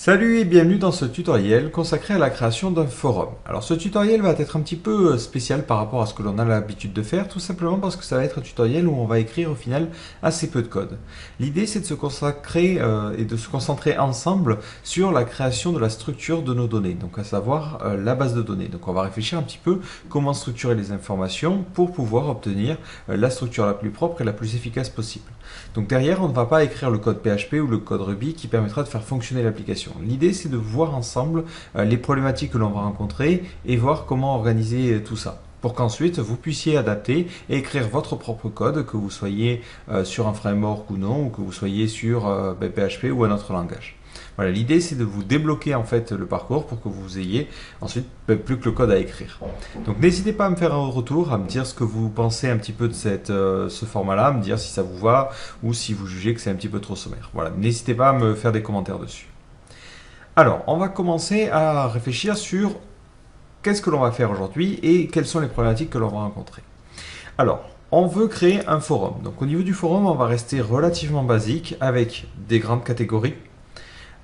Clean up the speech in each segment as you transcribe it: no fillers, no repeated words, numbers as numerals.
Salut et bienvenue dans ce tutoriel consacré à la création d'un forum. Alors ce tutoriel va être un petit peu spécial par rapport à ce que l'on a l'habitude de faire, tout simplement parce que ça va être un tutoriel où on va écrire au final assez peu de code. L'idée c'est de se consacrer et de se concentrer ensemble sur la création de la structure de nos données, donc à savoir la base de données. Donc on va réfléchir un petit peu comment structurer les informations pour pouvoir obtenir la structure la plus propre et la plus efficace possible. Donc derrière on ne va pas écrire le code PHP ou le code Ruby qui permettra de faire fonctionner l'application. L'idée, c'est de voir ensemble les problématiques que l'on va rencontrer et voir comment organiser tout ça pour qu'ensuite vous puissiez adapter et écrire votre propre code, que vous soyez sur un framework ou non, ou que vous soyez sur PHP ou un autre langage. Voilà, l'idée c'est de vous débloquer en fait le parcours pour que vous ayez ensuite plus que le code à écrire. Donc n'hésitez pas à me faire un retour, à me dire ce que vous pensez un petit peu de ce format-là, à me dire si ça vous va ou si vous jugez que c'est un petit peu trop sommaire. Voilà, n'hésitez pas à me faire des commentaires dessus. Alors, on va commencer à réfléchir sur qu'est-ce que l'on va faire aujourd'hui et quelles sont les problématiques que l'on va rencontrer. Alors, on veut créer un forum. Donc au niveau du forum, on va rester relativement basique avec des grandes catégories.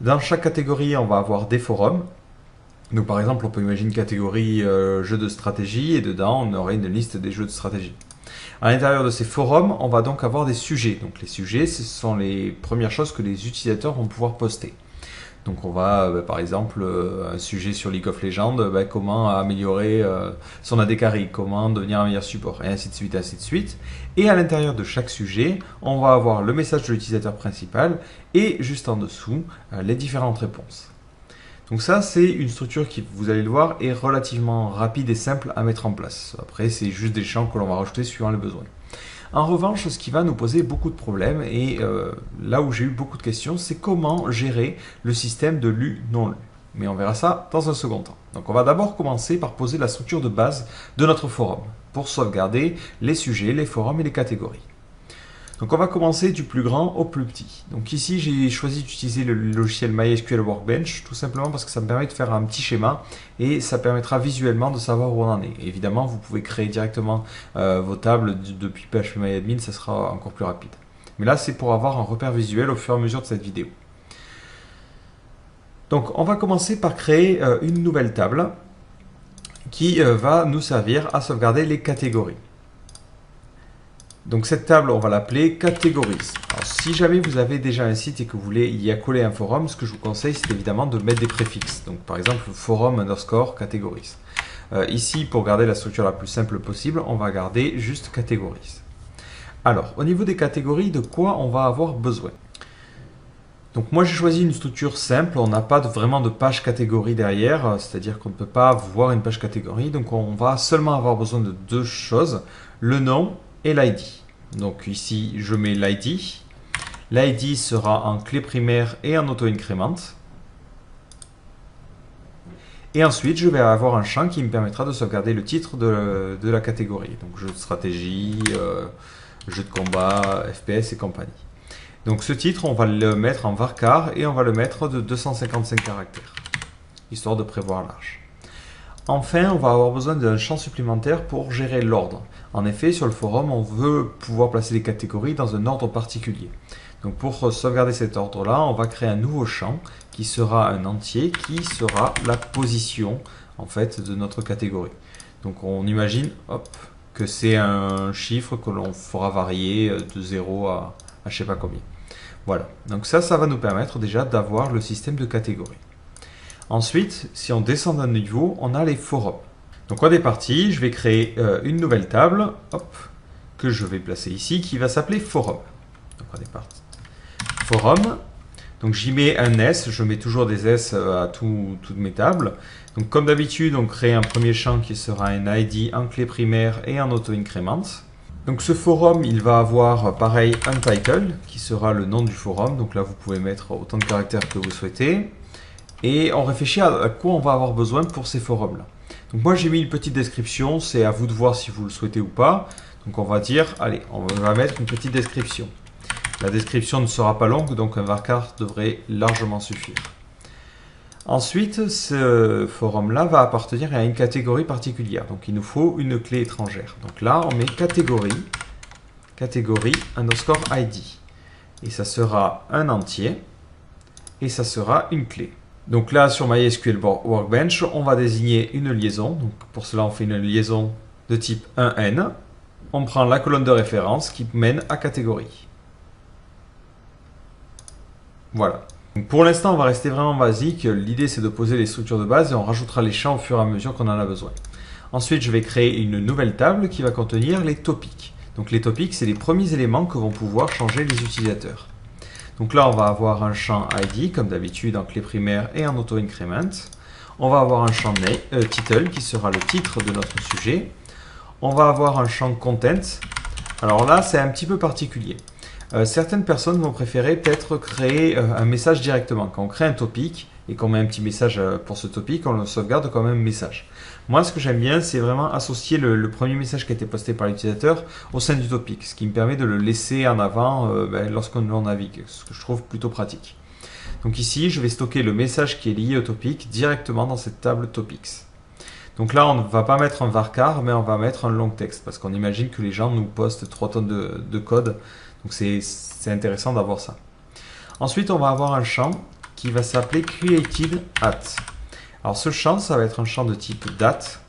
Dans chaque catégorie, on va avoir des forums. Donc par exemple, on peut imaginer une catégorie jeux de stratégie et dedans, on aurait une liste des jeux de stratégie. À l'intérieur de ces forums, on va donc avoir des sujets. Donc les sujets, ce sont les premières choses que les utilisateurs vont pouvoir poster. Donc on va, par exemple, un sujet sur League of Legends, comment améliorer son AD carry, comment devenir un meilleur support, et ainsi de suite, ainsi de suite. Et à l'intérieur de chaque sujet, on va avoir le message de l'utilisateur principal et juste en dessous, les différentes réponses. Donc ça, c'est une structure qui, vous allez le voir, est relativement rapide et simple à mettre en place. Après, c'est juste des champs que l'on va rajouter suivant les besoins. En revanche, ce qui va nous poser beaucoup de problèmes, et là où j'ai eu beaucoup de questions, c'est comment gérer le système de lu-non-lu. Mais on verra ça dans un second temps. Donc on va d'abord commencer par poser la structure de base de notre forum, pour sauvegarder les sujets, les forums et les catégories. Donc on va commencer du plus grand au plus petit. Donc ici j'ai choisi d'utiliser le logiciel MySQL Workbench, tout simplement parce que ça me permet de faire un petit schéma et ça permettra visuellement de savoir où on en est. Et évidemment vous pouvez créer directement vos tables depuis PHPMyAdmin, ça sera encore plus rapide. Mais là c'est pour avoir un repère visuel au fur et à mesure de cette vidéo. Donc on va commencer par créer une nouvelle table qui va nous servir à sauvegarder les catégories. Donc cette table, on va l'appeler catégories. Alors si jamais vous avez déjà un site et que vous voulez y accoler un forum, ce que je vous conseille, c'est évidemment de mettre des préfixes. Donc par exemple, forum underscore catégories. Ici, pour garder la structure la plus simple possible, on va garder juste catégories. Alors, au niveau des catégories, de quoi on va avoir besoin? Donc moi j'ai choisi une structure simple, on n'a pas vraiment de page catégorie derrière, c'est-à-dire qu'on ne peut pas voir une page catégorie, donc on va seulement avoir besoin de deux choses, le nom et l'ID. Donc ici je mets l'ID. L'ID sera en clé primaire et en auto-increment. Et ensuite je vais avoir un champ qui me permettra de sauvegarder le titre de la catégorie. Donc jeu de stratégie, jeu de combat, FPS et compagnie. Donc ce titre on va le mettre en varchar et on va le mettre de 255 caractères, histoire de prévoir large. Enfin, on va avoir besoin d'un champ supplémentaire pour gérer l'ordre. En effet, sur le forum, on veut pouvoir placer les catégories dans un ordre particulier. Donc pour sauvegarder cet ordre-là, on va créer un nouveau champ qui sera un entier, qui sera la position en fait de notre catégorie. Donc on imagine que c'est un chiffre que l'on fera varier de 0 à je ne sais pas combien. Voilà, donc ça va nous permettre déjà d'avoir le système de catégories. Ensuite, si on descend d'un niveau, on a les forums. Donc on est parti, je vais créer une nouvelle table, que je vais placer ici, qui va s'appeler forum. Donc on est parti. Forum, donc j'y mets un S, je mets toujours des S à toutes mes tables. Donc comme d'habitude, on crée un premier champ qui sera un ID en clé primaire et en auto-increment. Donc ce forum, il va avoir pareil un title, qui sera le nom du forum. Donc là, vous pouvez mettre autant de caractères que vous souhaitez. Et on réfléchit à quoi on va avoir besoin pour ces forums-là. Donc moi j'ai mis une petite description, c'est à vous de voir si vous le souhaitez ou pas. Donc on va dire, allez, on va mettre une petite description. La description ne sera pas longue, donc un varchar devrait largement suffire. Ensuite, ce forum-là va appartenir à une catégorie particulière. Donc il nous faut une clé étrangère. Donc là, on met catégorie underscore ID. Et ça sera un entier, et ça sera une clé. Donc là, sur MySQL Workbench, on va désigner une liaison. Donc pour cela, on fait une liaison de type 1N. On prend la colonne de référence qui mène à catégorie. Voilà. Donc pour l'instant, on va rester vraiment basique. L'idée, c'est de poser les structures de base et on rajoutera les champs au fur et à mesure qu'on en a besoin. Ensuite, je vais créer une nouvelle table qui va contenir les topics. Donc les topics, c'est les premiers éléments que vont pouvoir changer les utilisateurs. Donc là, on va avoir un champ ID, comme d'habitude en clé primaire et en auto-increment. On va avoir un champ title, qui sera le titre de notre sujet. On va avoir un champ content. Alors là, c'est un petit peu particulier. Certaines personnes vont préférer peut-être créer un message directement. Quand on crée un topic et qu'on met un petit message pour ce topic, on le sauvegarde comme un message. Moi, ce que j'aime bien, c'est vraiment associer le premier message qui a été posté par l'utilisateur au sein du topic, ce qui me permet de le laisser en avant lorsqu'on navigue, ce que je trouve plutôt pratique. Donc ici, je vais stocker le message qui est lié au topic directement dans cette table topics. Donc là, on ne va pas mettre un varchar, mais on va mettre un long text, parce qu'on imagine que les gens nous postent 3 tonnes de code. Donc c'est intéressant d'avoir ça. Ensuite, on va avoir un champ qui va s'appeler created at. Alors ce champ, ça va être un champ de type date,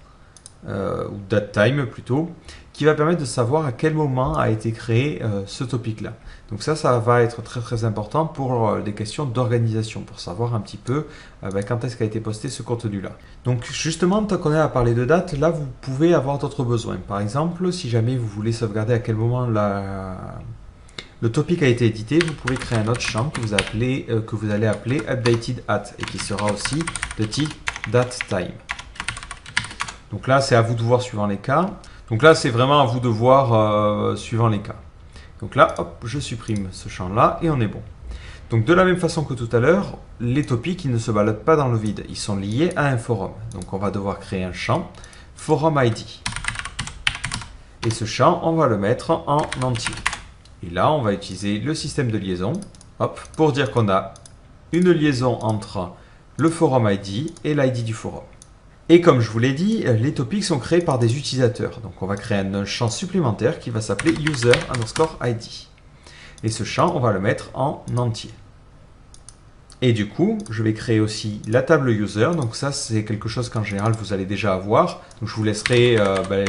ou datetime plutôt, qui va permettre de savoir à quel moment a été créé ce topic-là. Donc ça va être très très important pour des questions d'organisation, pour savoir un petit peu quand est-ce qu'a été posté ce contenu-là. Donc justement, tant qu'on est à parler de date, là vous pouvez avoir d'autres besoins. Par exemple, si jamais vous voulez sauvegarder à quel moment le topic a été édité, vous pouvez créer un autre champ que vous allez appeler updated at et qui sera aussi de type datetime. Donc là, c'est à vous de voir suivant les cas. Donc là, c'est vraiment à vous de voir suivant les cas. Donc là, hop, je supprime ce champ-là et on est bon. Donc de la même façon que tout à l'heure, les topics ils ne se baladent pas dans le vide. Ils sont liés à un forum. Donc on va devoir créer un champ forum ID. Et ce champ, on va le mettre en entier. Et là, on va utiliser le système de liaison pour dire qu'on a une liaison entre le forum ID et l'ID du forum. Et comme je vous l'ai dit, les topics sont créés par des utilisateurs. Donc on va créer un champ supplémentaire qui va s'appeler user_id. Et ce champ, on va le mettre en entier. Et du coup, je vais créer aussi la table user. Donc ça, c'est quelque chose qu'en général, vous allez déjà avoir. Donc je vous laisserai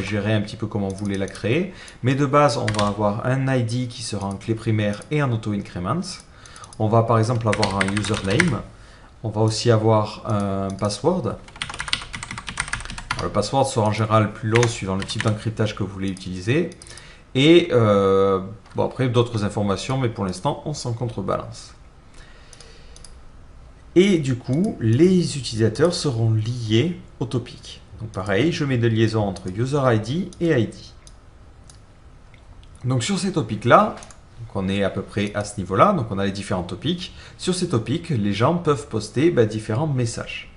gérer un petit peu comment vous voulez la créer. Mais de base, on va avoir un ID qui sera en clé primaire et en auto-increment. On va par exemple avoir un username. On va aussi avoir un password. Alors, le password sera en général plus long suivant le type d'encryptage que vous voulez utiliser. Et après, d'autres informations, mais pour l'instant, on s'en contrebalance. Et du coup, les utilisateurs seront liés au topic. Donc pareil, je mets de liaison entre user_id et ID. Donc sur ces topics-là, on est à peu près à ce niveau-là, donc on a les différents topics. Sur ces topics, les gens peuvent poster différents messages.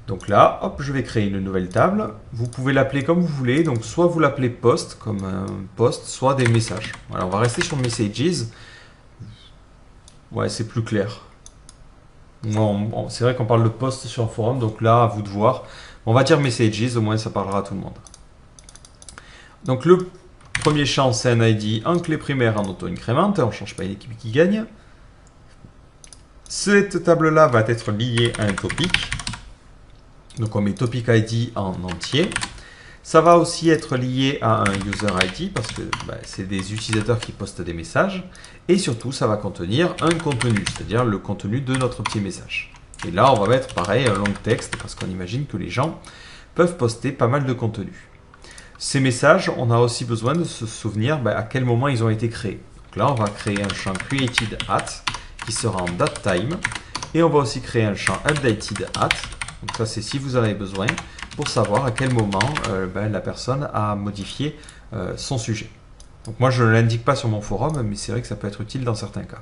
Donc là, hop, je vais créer une nouvelle table. Vous pouvez l'appeler comme vous voulez, donc soit vous l'appelez post, comme un post, soit des messages. Voilà, on va rester sur messages. Ouais, c'est plus clair. C'est vrai qu'on parle de post sur un forum, donc là, à vous de voir. On va dire messages, au moins ça parlera à tout le monde. Donc le premier champ, c'est un ID en clé primaire en auto-increment, on ne change pas une équipe qui gagne. Cette table-là va être liée à un topic. Donc on met topic ID en entier. Ça va aussi être lié à un user ID parce que c'est des utilisateurs qui postent des messages. Et surtout, ça va contenir un contenu, c'est-à-dire le contenu de notre petit message. Et là, on va mettre pareil un long texte parce qu'on imagine que les gens peuvent poster pas mal de contenu. Ces messages, on a aussi besoin de se souvenir à quel moment ils ont été créés. Donc là, on va créer un champ created at qui sera en datetime. Et on va aussi créer un champ updated at. Donc ça, c'est si vous en avez besoin pour savoir à quel moment la personne a modifié son sujet. Donc moi, je ne l'indique pas sur mon forum, mais c'est vrai que ça peut être utile dans certains cas.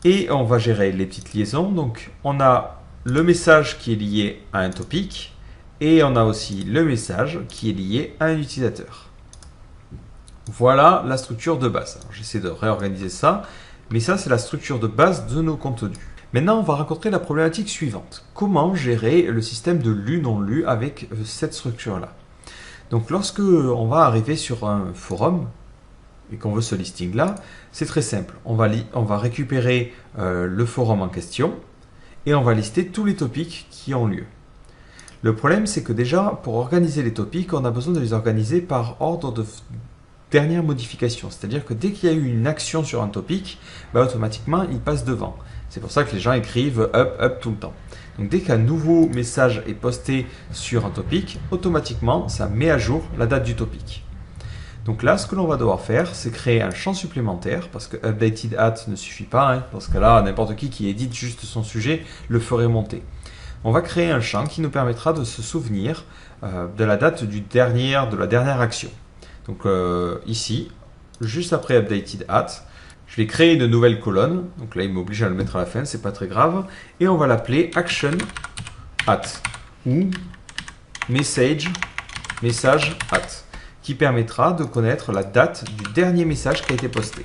Et on va gérer les petites liaisons. Donc on a le message qui est lié à un topic et on a aussi le message qui est lié à un utilisateur. Voilà la structure de base. J'essaie de réorganiser ça, mais ça, c'est la structure de base de nos contenus. Maintenant, on va rencontrer la problématique suivante. Comment gérer le système de lu non lu avec cette structure-là? Donc, lorsque on va arriver sur un forum, et qu'on veut ce listing là, c'est très simple. On va récupérer le forum en question et on va lister tous les topics qui ont lieu. Le problème, c'est que déjà, pour organiser les topics, on a besoin de les organiser par ordre de dernière modification. C'est-à-dire que dès qu'il y a eu une action sur un topic, automatiquement, il passe devant. C'est pour ça que les gens écrivent up, up tout le temps. Donc dès qu'un nouveau message est posté sur un topic, automatiquement, ça met à jour la date du topic. Donc là, ce que l'on va devoir faire, c'est créer un champ supplémentaire, parce que updated at ne suffit pas, hein, parce que là, n'importe qui édite juste son sujet le ferait monter. On va créer un champ qui nous permettra de se souvenir de la date de la dernière action. Donc ici, juste après updated at, je vais créer une nouvelle colonne. Donc là, il m'oblige à le mettre à la fin, c'est pas très grave. Et on va l'appeler action at ou message at, qui permettra de connaître la date du dernier message qui a été posté.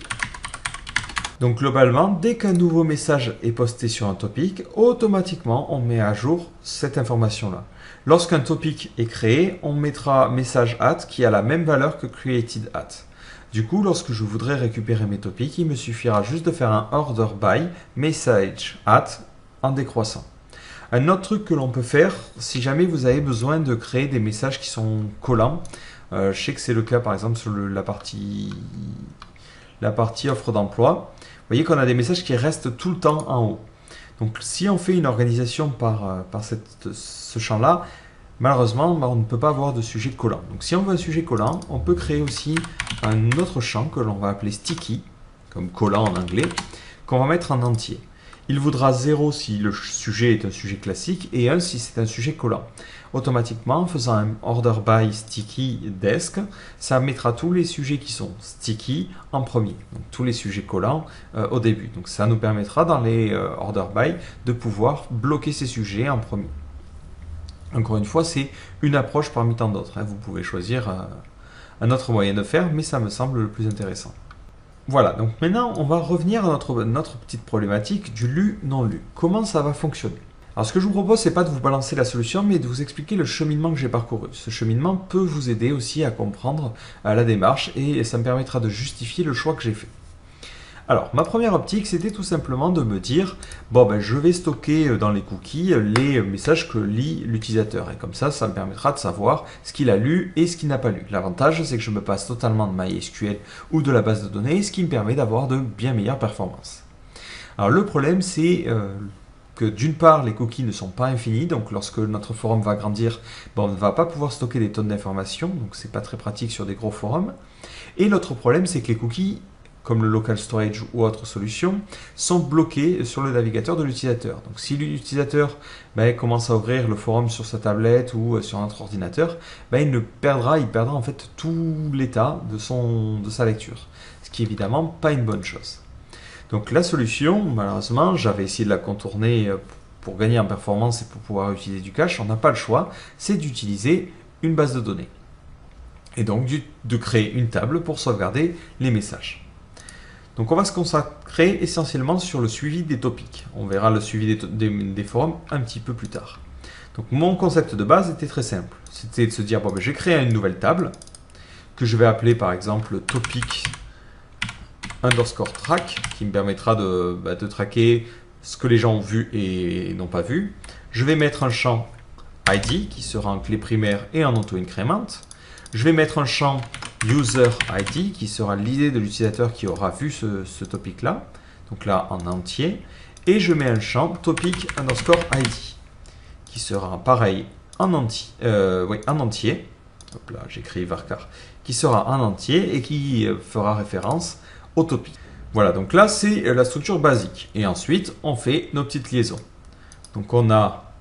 Donc globalement, dès qu'un nouveau message est posté sur un topic, automatiquement on met à jour cette information-là. Lorsqu'un topic est créé, on mettra message at qui a la même valeur que created at. Du coup, lorsque je voudrais récupérer mes topics, il me suffira juste de faire un order by message at en décroissant. Un autre truc que l'on peut faire, si jamais vous avez besoin de créer des messages qui sont collants, je sais que c'est le cas par exemple sur la partie offre d'emploi. Vous voyez qu'on a des messages qui restent tout le temps en haut. Donc si on fait une organisation par ce champ-là, malheureusement, on ne peut pas avoir de sujet collant. Donc si on veut un sujet collant, on peut créer aussi un autre champ que l'on va appeler sticky, comme collant en anglais, qu'on va mettre en entier. Il vaudra 0 si le sujet est un sujet classique et 1 si c'est un sujet collant. Automatiquement, en faisant un order by sticky desk, ça mettra tous les sujets qui sont sticky en premier. Donc tous les sujets collants au début. Donc ça nous permettra dans les order by de pouvoir bloquer ces sujets en premier. Encore une fois, c'est une approche parmi tant d'autres. Vous pouvez choisir un autre moyen de faire, mais ça me semble le plus intéressant. Voilà, donc maintenant on va revenir à notre petite problématique du lu non lu. Comment ça va fonctionner? Alors ce que je vous propose, c'est pas de vous balancer la solution, mais de vous expliquer le cheminement que j'ai parcouru. Ce cheminement peut vous aider aussi à comprendre la démarche et ça me permettra de justifier le choix que j'ai fait. Alors, ma première optique, c'était tout simplement de me dire, je vais stocker dans les cookies les messages que lit l'utilisateur. Et comme ça me permettra de savoir ce qu'il a lu et ce qu'il n'a pas lu. L'avantage, c'est que je me passe totalement de MySQL ou de la base de données, ce qui me permet d'avoir de bien meilleures performances. Alors, le problème, c'est que d'une part, les cookies ne sont pas infinis. Donc, lorsque notre forum va grandir, on ne va pas pouvoir stocker des tonnes d'informations. Donc, c'est pas très pratique sur des gros forums. Et l'autre problème, c'est que les cookies, comme le local storage ou autre solution, sont bloqués sur le navigateur de l'utilisateur. Donc si l'utilisateur commence à ouvrir le forum sur sa tablette ou sur notre ordinateur, il perdra en fait tout l'état de sa lecture. Ce qui est évidemment pas une bonne chose. Donc la solution, malheureusement, j'avais essayé de la contourner pour gagner en performance et pour pouvoir utiliser du cache, on n'a pas le choix, c'est d'utiliser une base de données. Et donc de créer une table pour sauvegarder les messages. Donc on va se consacrer essentiellement sur le suivi des topics. On verra le suivi des forums un petit peu plus tard. Donc mon concept de base était très simple. C'était de se dire, je vais créer une nouvelle table que je vais appeler par exemple topic underscore track, qui me permettra de traquer ce que les gens ont vu et n'ont pas vu. Je vais mettre un champ ID qui sera en clé primaire et en auto-increment. Je vais mettre un champ user ID qui sera l'idée de l'utilisateur qui aura vu ce topic-là. Donc là, en entier. Et je mets un champ topic underscore ID qui sera pareil en entier. Hop là, j'écris varchar. Qui sera en entier et qui fera référence au topic. Voilà, donc là, c'est la structure basique. Et ensuite, on fait nos petites liaisons. Donc on a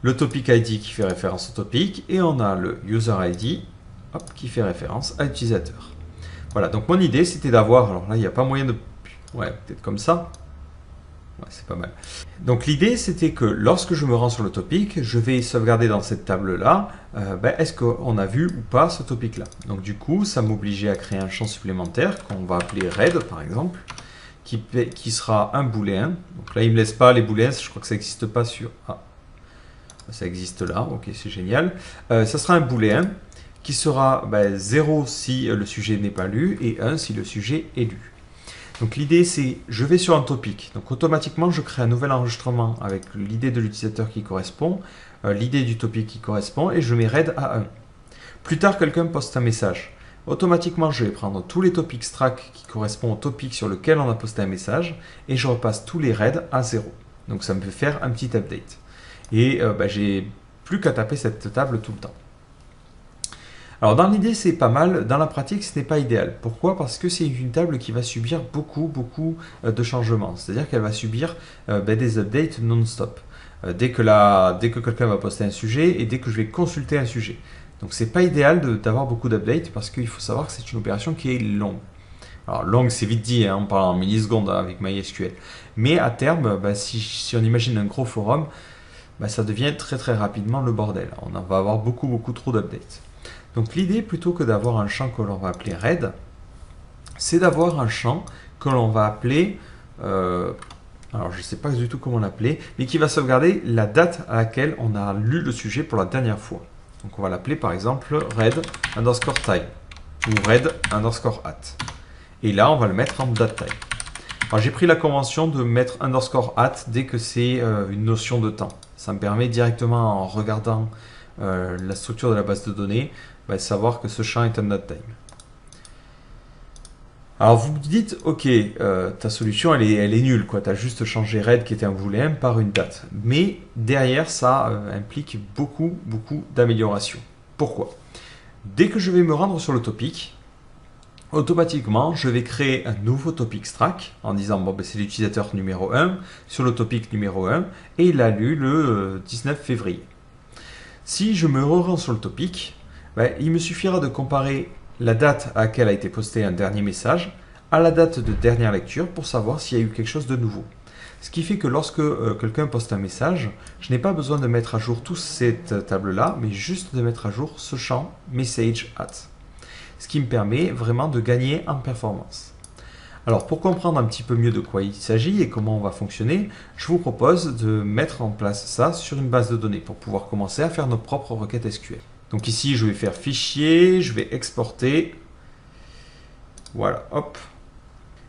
le topic ID qui fait référence au topic et on a le user ID qui fait référence à l'utilisateur. Voilà, donc mon idée c'était d'avoir, alors là il n'y a pas moyen de, peut-être comme ça, c'est pas mal. Donc l'idée c'était que lorsque je me rends sur le topic, je vais sauvegarder dans cette table là, est-ce qu'on a vu ou pas ce topic là. Donc du coup ça m'obligeait à créer un champ supplémentaire qu'on va appeler red par exemple, qui sera un booléen. Donc là il ne me laisse pas les booléens, je crois que ça n'existe pas sur... ça existe là, ok, c'est génial. Ça sera un booléen qui sera 0 si le sujet n'est pas lu et 1 si le sujet est lu. Donc l'idée c'est, je vais sur un topic, donc automatiquement je crée un nouvel enregistrement avec l'idée de l'utilisateur qui correspond, l'idée du topic qui correspond et je mets read à 1. Plus tard quelqu'un poste un message. Automatiquement je vais prendre tous les topics track qui correspondent au topic sur lequel on a posté un message et je repasse tous les read à 0. Donc ça me fait faire un petit update. Et j'ai plus qu'à taper cette table tout le temps. Alors dans l'idée c'est pas mal, dans la pratique ce n'est pas idéal. Pourquoi? Parce que c'est une table qui va subir beaucoup de changements. C'est-à-dire qu'elle va subir des updates non-stop. Dès que quelqu'un va poster un sujet et dès que je vais consulter un sujet. Donc c'est pas idéal d'avoir beaucoup d'updates parce qu'il faut savoir que c'est une opération qui est longue. Alors longue c'est vite dit, hein, on parle en millisecondes avec MySQL. Mais à terme, si on imagine un gros forum, ça devient très rapidement le bordel. On va avoir beaucoup trop d'updates. Donc l'idée, plutôt que d'avoir un champ que l'on va appeler read, c'est d'avoir un champ que l'on va appeler, alors je ne sais pas du tout comment l'appeler, mais qui va sauvegarder la date à laquelle on a lu le sujet pour la dernière fois. Donc on va l'appeler par exemple read_time ou read_at. Et là, on va le mettre en date time. Alors j'ai pris la convention de mettre _at dès que c'est une notion de temps. Ça me permet directement en regardant la structure de la base de données, savoir que ce champ est un date time. Alors vous me dites, ok, ta solution elle est nulle, tu as juste changé read qui était un booléen par une date. Mais derrière ça implique beaucoup d'améliorations. Pourquoi? Dès que je vais me rendre sur le topic, automatiquement je vais créer un nouveau topic track en disant c'est l'utilisateur numéro 1 sur le topic numéro 1 et il a lu le 19 février. Si je me rends sur le topic, il me suffira de comparer la date à laquelle a été posté un dernier message à la date de dernière lecture pour savoir s'il y a eu quelque chose de nouveau. Ce qui fait que lorsque quelqu'un poste un message, je n'ai pas besoin de mettre à jour toute cette table-là, mais juste de mettre à jour ce champ message at. Ce qui me permet vraiment de gagner en performance. Alors pour comprendre un petit peu mieux de quoi il s'agit et comment on va fonctionner, je vous propose de mettre en place ça sur une base de données pour pouvoir commencer à faire nos propres requêtes SQL. Donc ici je vais faire fichier, je vais exporter, voilà, hop.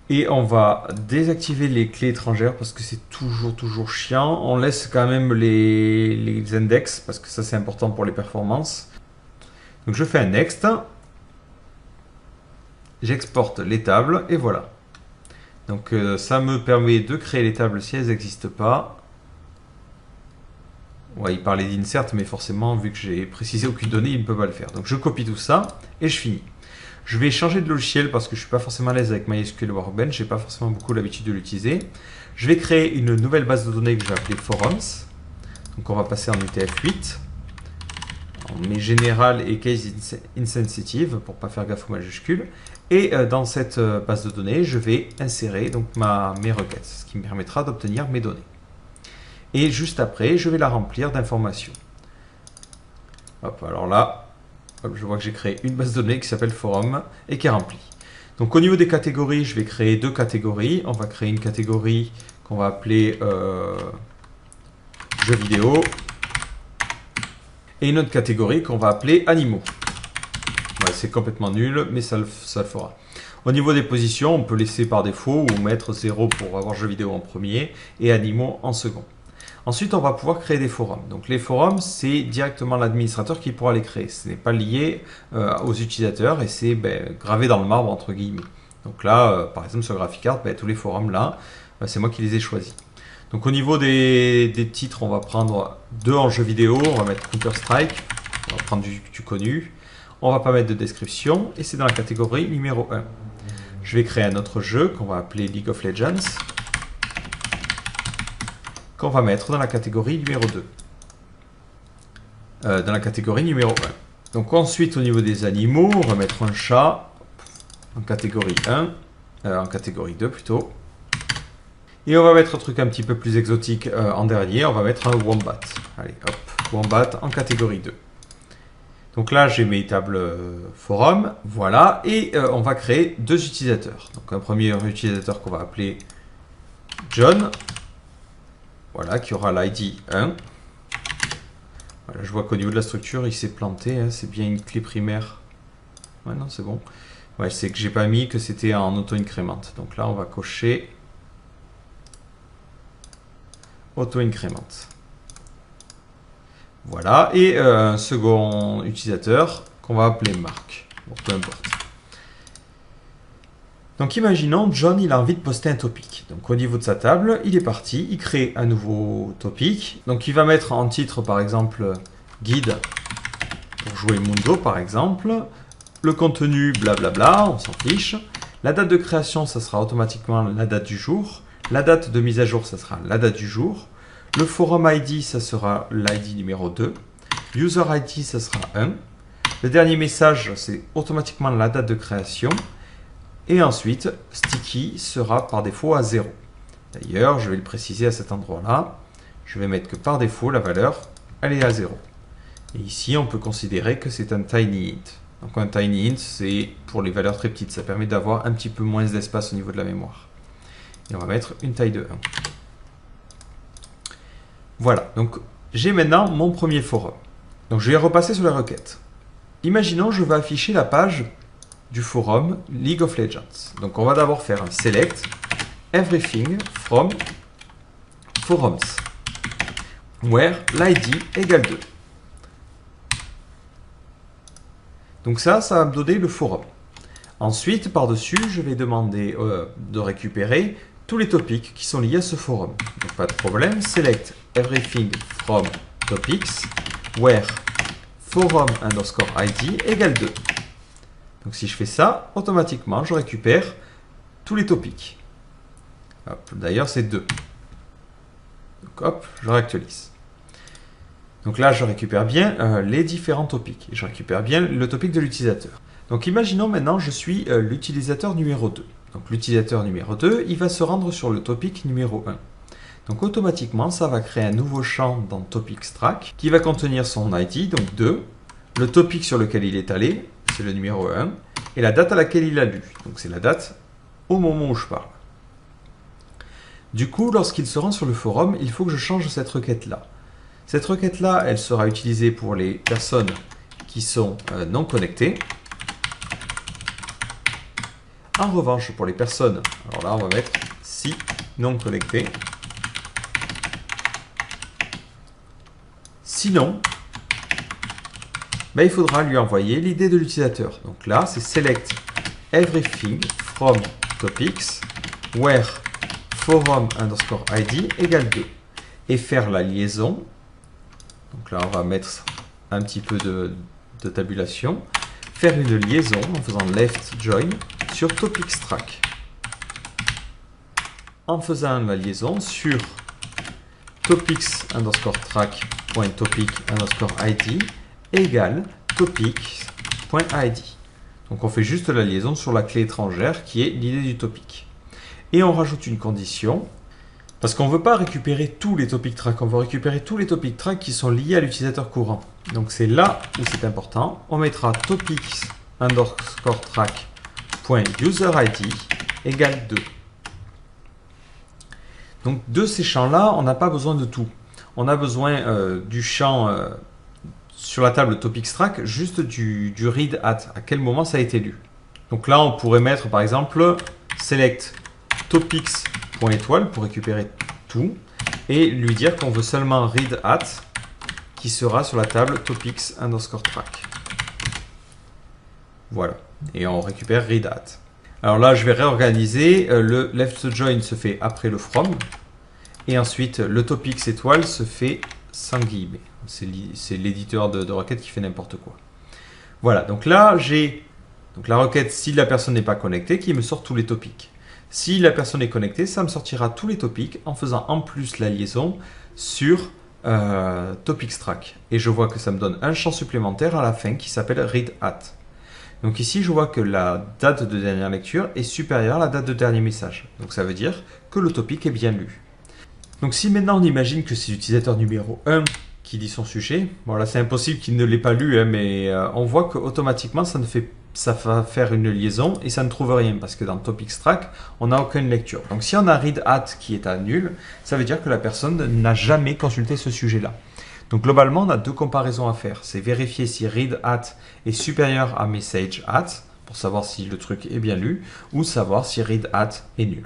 Et on va désactiver les clés étrangères parce que c'est toujours chiant. On laisse quand même les index parce que ça c'est important pour les performances. Donc je fais un next, j'exporte les tables et voilà. Donc ça me permet de créer les tables si elles n'existent pas. Ouais, il parlait d'insert, mais forcément, vu que j'ai précisé aucune donnée, il ne peut pas le faire. Donc je copie tout ça et je finis. Je vais changer de logiciel parce que je ne suis pas forcément à l'aise avec MySQL Workbench, je n'ai pas forcément beaucoup l'habitude de l'utiliser. Je vais créer une nouvelle base de données que je vais appeler Forums. Donc on va passer en UTF-8. On met général et case insensitive pour ne pas faire gaffe aux majuscules. Et dans cette base de données, je vais insérer donc mes requêtes, ce qui me permettra d'obtenir mes données. Et juste après, je vais la remplir d'informations. Hop, alors là, hop, je vois que j'ai créé une base de données qui s'appelle Forum et qui est remplie. Donc au niveau des catégories, je vais créer deux catégories. On va créer une catégorie qu'on va appeler jeux vidéo et une autre catégorie qu'on va appeler animaux. Ouais, c'est complètement nul, mais ça le fera. Au niveau des positions, on peut laisser par défaut ou mettre 0 pour avoir jeux vidéo en premier et animaux en second. Ensuite, on va pouvoir créer des forums. Donc les forums, c'est directement l'administrateur qui pourra les créer. Ce n'est pas lié aux utilisateurs et c'est gravé dans le marbre entre guillemets. Donc là, par exemple sur GraphiCart, tous les forums là, c'est moi qui les ai choisis. Donc au niveau des titres, on va prendre deux en jeu vidéo, on va mettre Counter-Strike, on va prendre du connu. On va pas mettre de description et c'est dans la catégorie numéro 1. Je vais créer un autre jeu qu'on va appeler League of Legends, qu'on va mettre dans la catégorie numéro 2. Dans la catégorie numéro 1. Donc ensuite au niveau des animaux, on va mettre un chat en catégorie 1, en catégorie 2 plutôt. Et on va mettre un truc un petit peu plus exotique en dernier, on va mettre un wombat. Allez hop, wombat en catégorie 2. Donc là, j'ai mes tables forum, voilà, et on va créer deux utilisateurs. Donc un premier utilisateur qu'on va appeler John, voilà, qui aura l'ID 1. Voilà, je vois qu'au niveau de la structure, il s'est planté. Hein, c'est bien une clé primaire. Ouais, non, c'est bon. Ouais, c'est que j'ai pas mis que c'était en auto-incrémente. Donc là, on va cocher auto-incrémente. Voilà. Et un second utilisateur qu'on va appeler Marc. Bon, peu importe. Donc imaginons, John, il a envie de poster un topic. Donc au niveau de sa table, il est parti, il crée un nouveau topic. Donc il va mettre en titre, par exemple, guide pour jouer Mundo, par exemple. Le contenu, blablabla, on s'en fiche. La date de création, ça sera automatiquement la date du jour. La date de mise à jour, ça sera la date du jour. Le forum ID, ça sera l'ID numéro 2. User ID, ça sera 1. Le dernier message, c'est automatiquement la date de création. Et ensuite, sticky sera par défaut à 0. D'ailleurs, je vais le préciser à cet endroit-là. Je vais mettre que par défaut, la valeur, elle est à 0. Et ici, on peut considérer que c'est un tiny int. Donc un tiny int, c'est pour les valeurs très petites. Ça permet d'avoir un petit peu moins d'espace au niveau de la mémoire. Et on va mettre une taille de 1. Voilà, donc j'ai maintenant mon premier forum. Donc je vais repasser sur la requête. Imaginons, je vais afficher la page du forum League of Legends. Donc on va d'abord faire un select everything from forums where l'id égale 2. Donc ça va me donner le forum. Ensuite, par-dessus, je vais demander de récupérer tous les topics qui sont liés à ce forum. Donc pas de problème, select everything from topics where forum underscore id égale 2. Donc si je fais ça, automatiquement, je récupère tous les topics. D'ailleurs, c'est 2. Donc hop, je réactualise. Donc là, je récupère bien les différents topics. Et je récupère bien le topic de l'utilisateur. Donc imaginons maintenant, je suis l'utilisateur numéro 2. Donc l'utilisateur numéro 2, il va se rendre sur le topic numéro 1. Donc automatiquement, ça va créer un nouveau champ dans Topics Track qui va contenir son ID, donc 2, le topic sur lequel il est allé, c'est le numéro 1, et la date à laquelle il a lu. Donc c'est la date au moment où je parle. Du coup, lorsqu'il se rend sur le forum, il faut que je change cette requête-là. Cette requête-là, elle sera utilisée pour les personnes qui sont non connectées. En revanche, pour les personnes, alors là, on va mettre si non connectées. Sinon, il faudra lui envoyer l'idée de l'utilisateur. Donc là, c'est select everything from topics where forum underscore id égale 2 et faire la liaison. Donc là, on va mettre un petit peu de tabulation. Faire une liaison en faisant left join sur topics track. En faisant la liaison sur topics underscore track.topic underscore id égale topics.id. Donc on fait juste la liaison sur la clé étrangère qui est l'idée du topic. Et on rajoute une condition, parce qu'on ne veut pas récupérer tous les topic tracks, on veut récupérer tous les topic tracks qui sont liés à l'utilisateur courant. Donc c'est là où c'est important. On mettra topics underscore track.userid égale 2. Donc de ces champs-là, on n'a pas besoin de tout. On a besoin du champ sur la table topics track, juste du read at quel moment ça a été lu. Donc là, on pourrait mettre par exemple select topics.étoile pour récupérer tout et lui dire qu'on veut seulement read at qui sera sur la table topics underscore track. Voilà. Et on récupère read at. Alors là, je vais réorganiser. Le left join se fait après le from. Et ensuite, le topics étoile se fait sans guillemets. C'est l'éditeur de requête qui fait n'importe quoi. Voilà. Donc là, j'ai la requête si la personne n'est pas connectée qui me sort tous les topics. Si la personne est connectée, ça me sortira tous les topics en faisant en plus la liaison sur topics track. Et je vois que ça me donne un champ supplémentaire à la fin qui s'appelle read at. Donc ici, je vois que la date de dernière lecture est supérieure à la date de dernier message. Donc ça veut dire que le topic est bien lu. Donc si maintenant on imagine que c'est l'utilisateur numéro 1 qui lit son sujet, bon là c'est impossible qu'il ne l'ait pas lu, hein, mais on voit qu'automatiquement ça va faire une liaison et ça ne trouve rien parce que dans Topics Track, on n'a aucune lecture. Donc si on a read at qui est à nul, ça veut dire que la personne n'a jamais consulté ce sujet-là. Donc globalement, on a deux comparaisons à faire. C'est vérifier si read at est supérieur à message at, pour savoir si le truc est bien lu, ou savoir si read at est nul.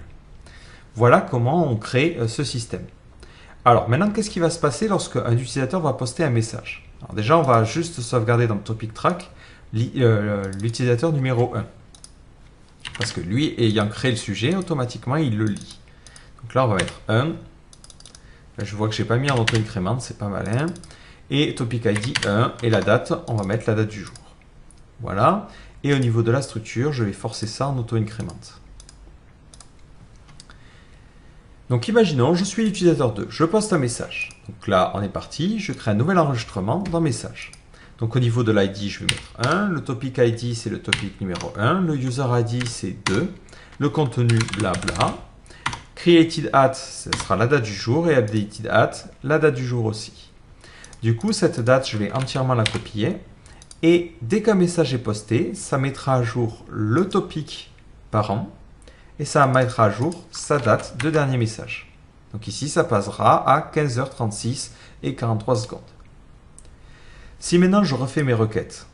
Voilà comment on crée ce système. Alors maintenant, qu'est-ce qui va se passer lorsque un utilisateur va poster un message? Alors déjà, on va juste sauvegarder dans le topic track l'utilisateur numéro 1. Parce que lui, ayant créé le sujet, automatiquement, il le lit. Donc là, on va mettre 1. Là, je vois que je n'ai pas mis en auto-incrément, c'est pas malin. Et topic ID 1. Et la date, on va mettre la date du jour. Voilà. Et au niveau de la structure, je vais forcer ça en auto-incrément. Donc imaginons, je suis l'utilisateur 2, je poste un message. Donc là, on est parti, je crée un nouvel enregistrement dans message. Donc au niveau de l'ID, je vais mettre 1, le topic ID, c'est le topic numéro 1, le user ID, c'est 2, le contenu, blabla. Created at, ce sera la date du jour, et updated at, la date du jour aussi. Du coup, cette date, je vais entièrement la copier. Et dès qu'un message est posté, ça mettra à jour le topic parent. Et ça mettra à jour sa date de dernier message. Donc ici, ça passera à 15h36 et 43 secondes. Si maintenant je refais mes requêtes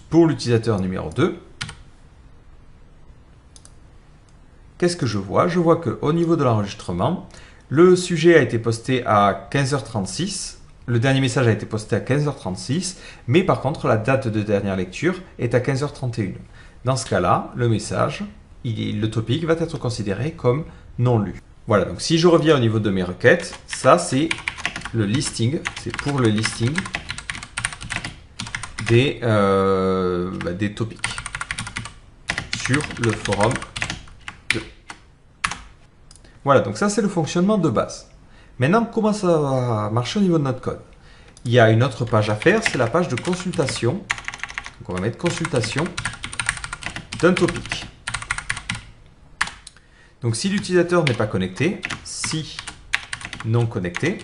pour l'utilisateur numéro 2, qu'est-ce que je vois? Je vois qu'au niveau de l'enregistrement, le sujet a été posté à 15h36, le dernier message a été posté à 15h36, mais par contre, la date de dernière lecture est à 15h31. Dans ce cas-là, le message, le topic va être considéré comme non lu. Voilà, donc si je reviens au niveau de mes requêtes, ça c'est le listing, c'est pour le listing des topics sur le forum 2. Voilà, donc ça c'est le fonctionnement de base. Maintenant, comment ça va marcher au niveau de notre code? Il y a une autre page à faire, c'est la page de consultation. Donc on va mettre consultation d'un topic. Donc si l'utilisateur n'est pas connecté, si non connecté,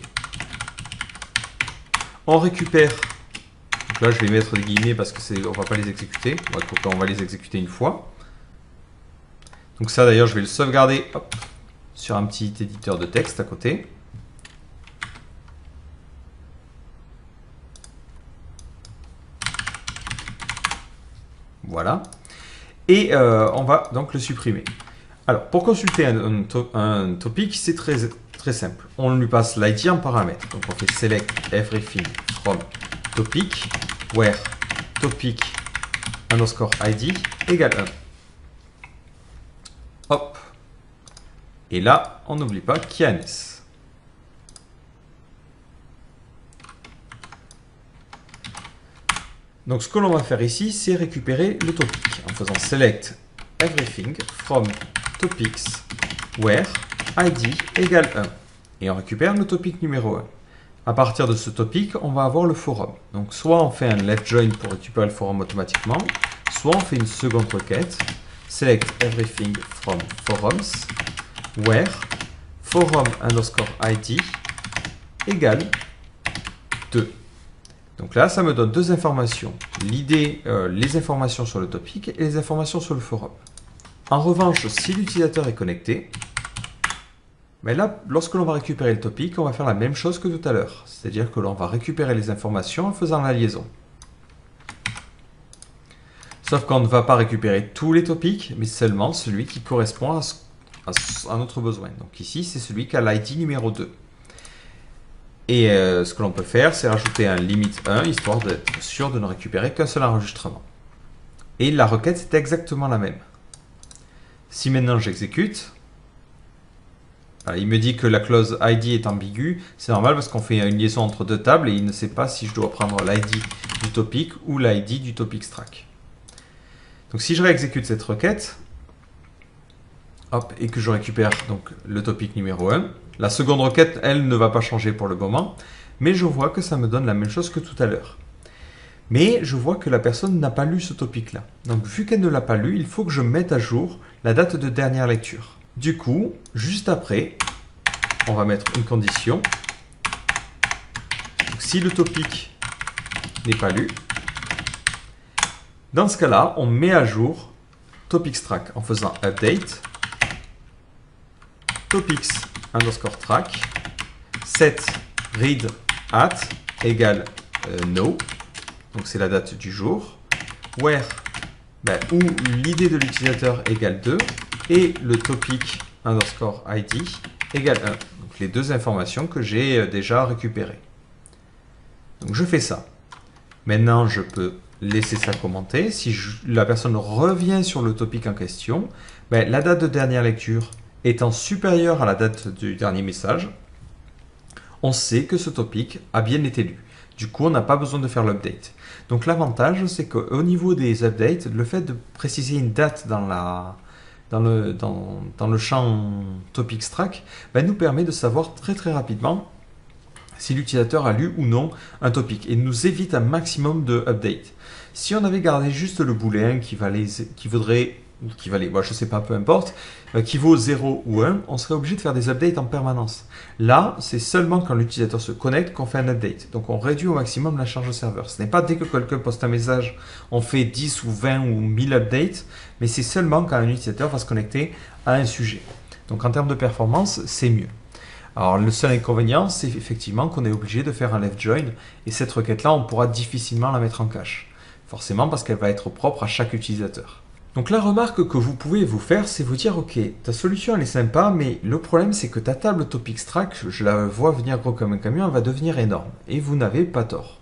on récupère, donc là je vais mettre des guillemets parce que on ne va pas les exécuter, on va les exécuter une fois. Donc ça d'ailleurs je vais le sauvegarder sur un petit éditeur de texte à côté. Voilà. Et on va donc le supprimer. Alors, pour consulter un topic, c'est très simple. On lui passe l'ID en paramètre. Donc, on fait select everything from topic, where topic underscore ID égale 1. Hop. Et là, on n'oublie pas qu'il y a un S. Donc, ce que l'on va faire ici, c'est récupérer le topic en faisant select everything from topics where id égale 1. Et on récupère le topic numéro 1. À partir de ce topic, on va avoir le forum. Donc, soit on fait un left join pour récupérer le forum automatiquement, soit on fait une seconde requête, select everything from forums where forum underscore id égale 2. Donc là, ça me donne deux informations. L'idée, les informations sur le topic et les informations sur le forum. En revanche, si l'utilisateur est connecté, mais là, lorsque l'on va récupérer le topic, on va faire la même chose que tout à l'heure. C'est-à-dire que l'on va récupérer les informations en faisant la liaison. Sauf qu'on ne va pas récupérer tous les topics, mais seulement celui qui correspond à notre besoin. Donc ici, c'est celui qui a l'ID numéro 2. Et ce que l'on peut faire, c'est rajouter un limit 1, histoire d'être sûr de ne récupérer qu'un seul enregistrement. Et la requête, c'est exactement la même. Si maintenant j'exécute, il me dit que la clause ID est ambiguë. C'est normal parce qu'on fait une liaison entre deux tables et il ne sait pas si je dois prendre l'ID du topic ou l'ID du topic track. Donc si je réexécute cette requête, hop, et que je récupère donc le topic numéro 1, la seconde requête, elle, ne va pas changer pour le moment, mais je vois que ça me donne la même chose que tout à l'heure. Mais je vois que la personne n'a pas lu ce topic-là. Donc vu qu'elle ne l'a pas lu, il faut que je mette à jour la date de dernière lecture. Du coup, juste après, on va mettre une condition. Donc, si le topic n'est pas lu, dans ce cas-là, on met à jour topics track en faisant update topics underscore track set read at égale no, donc c'est la date du jour, where où l'id de l'utilisateur égale 2 et le topic underscore id égale 1. Donc les deux informations que j'ai déjà récupérées. Donc je fais ça. Maintenant je peux laisser ça commenter. Si la personne revient sur le topic en question, la date de dernière lecture étant supérieure à la date du dernier message, on sait que ce topic a bien été lu. Du coup, on n'a pas besoin de faire l'update. Donc l'avantage, c'est qu'au niveau des updates, le fait de préciser une date dans le champ topics track nous permet de savoir très rapidement si l'utilisateur a lu ou non un topic et nous évite un maximum de updates. Si on avait gardé juste le booléen qui valait, je sais pas, peu importe, qui vaut 0 ou 1, on serait obligé de faire des updates en permanence. Là, c'est seulement quand l'utilisateur se connecte qu'on fait un update. Donc on réduit au maximum la charge au serveur. Ce n'est pas dès que quelqu'un poste un message, on fait 10 ou 20 ou 1000 updates, mais c'est seulement quand un utilisateur va se connecter à un sujet. Donc en termes de performance, c'est mieux. Alors le seul inconvénient, c'est effectivement qu'on est obligé de faire un left join, et cette requête-là, on pourra difficilement la mettre en cache. Forcément parce qu'elle va être propre à chaque utilisateur. Donc la remarque que vous pouvez vous faire, c'est vous dire, ok, ta solution elle est sympa, mais le problème c'est que ta table topics track, je la vois venir gros comme un camion, elle va devenir énorme. Et vous n'avez pas tort.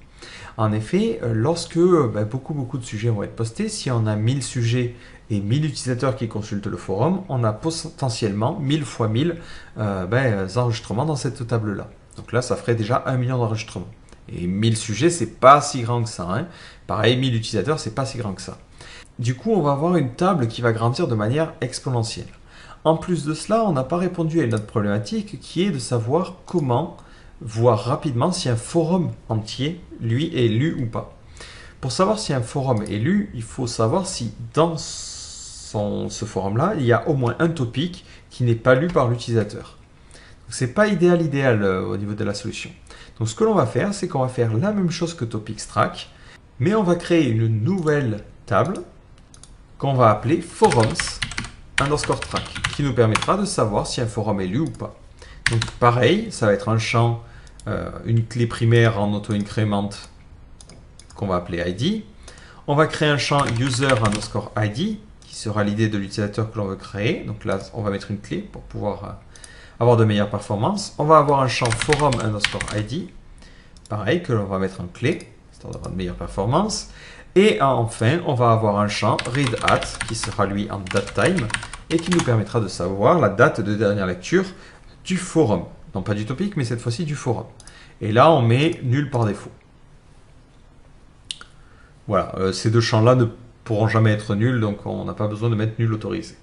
En effet, lorsque beaucoup de sujets vont être postés, si on a 1000 sujets et 1000 utilisateurs qui consultent le forum, on a potentiellement 1000 fois 1000 enregistrements dans cette table-là. Donc là, ça ferait déjà 1 million d'enregistrements. Et 1000 sujets, c'est pas si grand que ça. Hein. Pareil, 1000 utilisateurs, c'est pas si grand que ça. Du coup, on va avoir une table qui va grandir de manière exponentielle. En plus de cela, on n'a pas répondu à une autre problématique qui est de savoir comment voir rapidement si un forum entier, lui, est lu ou pas. Pour savoir si un forum est lu, il faut savoir si dans ce forum-là, il y a au moins un topic qui n'est pas lu par l'utilisateur. Ce n'est pas idéal au niveau de la solution. Donc ce que l'on va faire, c'est qu'on va faire la même chose que topics track, mais on va créer une nouvelle table qu'on va appeler forums underscore track, qui nous permettra de savoir si un forum est lu ou pas. Donc pareil, ça va être un champ, une clé primaire en auto-increment qu'on va appeler ID. On va créer un champ user underscore ID, qui sera l'idée de l'utilisateur que l'on veut créer. Donc là, on va mettre une clé pour pouvoir avoir de meilleures performances. On va avoir un champ forum underscore ID, pareil, que l'on va mettre en clé, histoire d'avoir de meilleures performances. Et enfin, on va avoir un champ read at, qui sera lui en datetime, et qui nous permettra de savoir la date de dernière lecture du forum. Non pas du topic, mais cette fois-ci du forum. Et là, on met nul par défaut. Voilà, ces deux champs-là ne pourront jamais être nuls, donc on n'a pas besoin de mettre nul autorisé.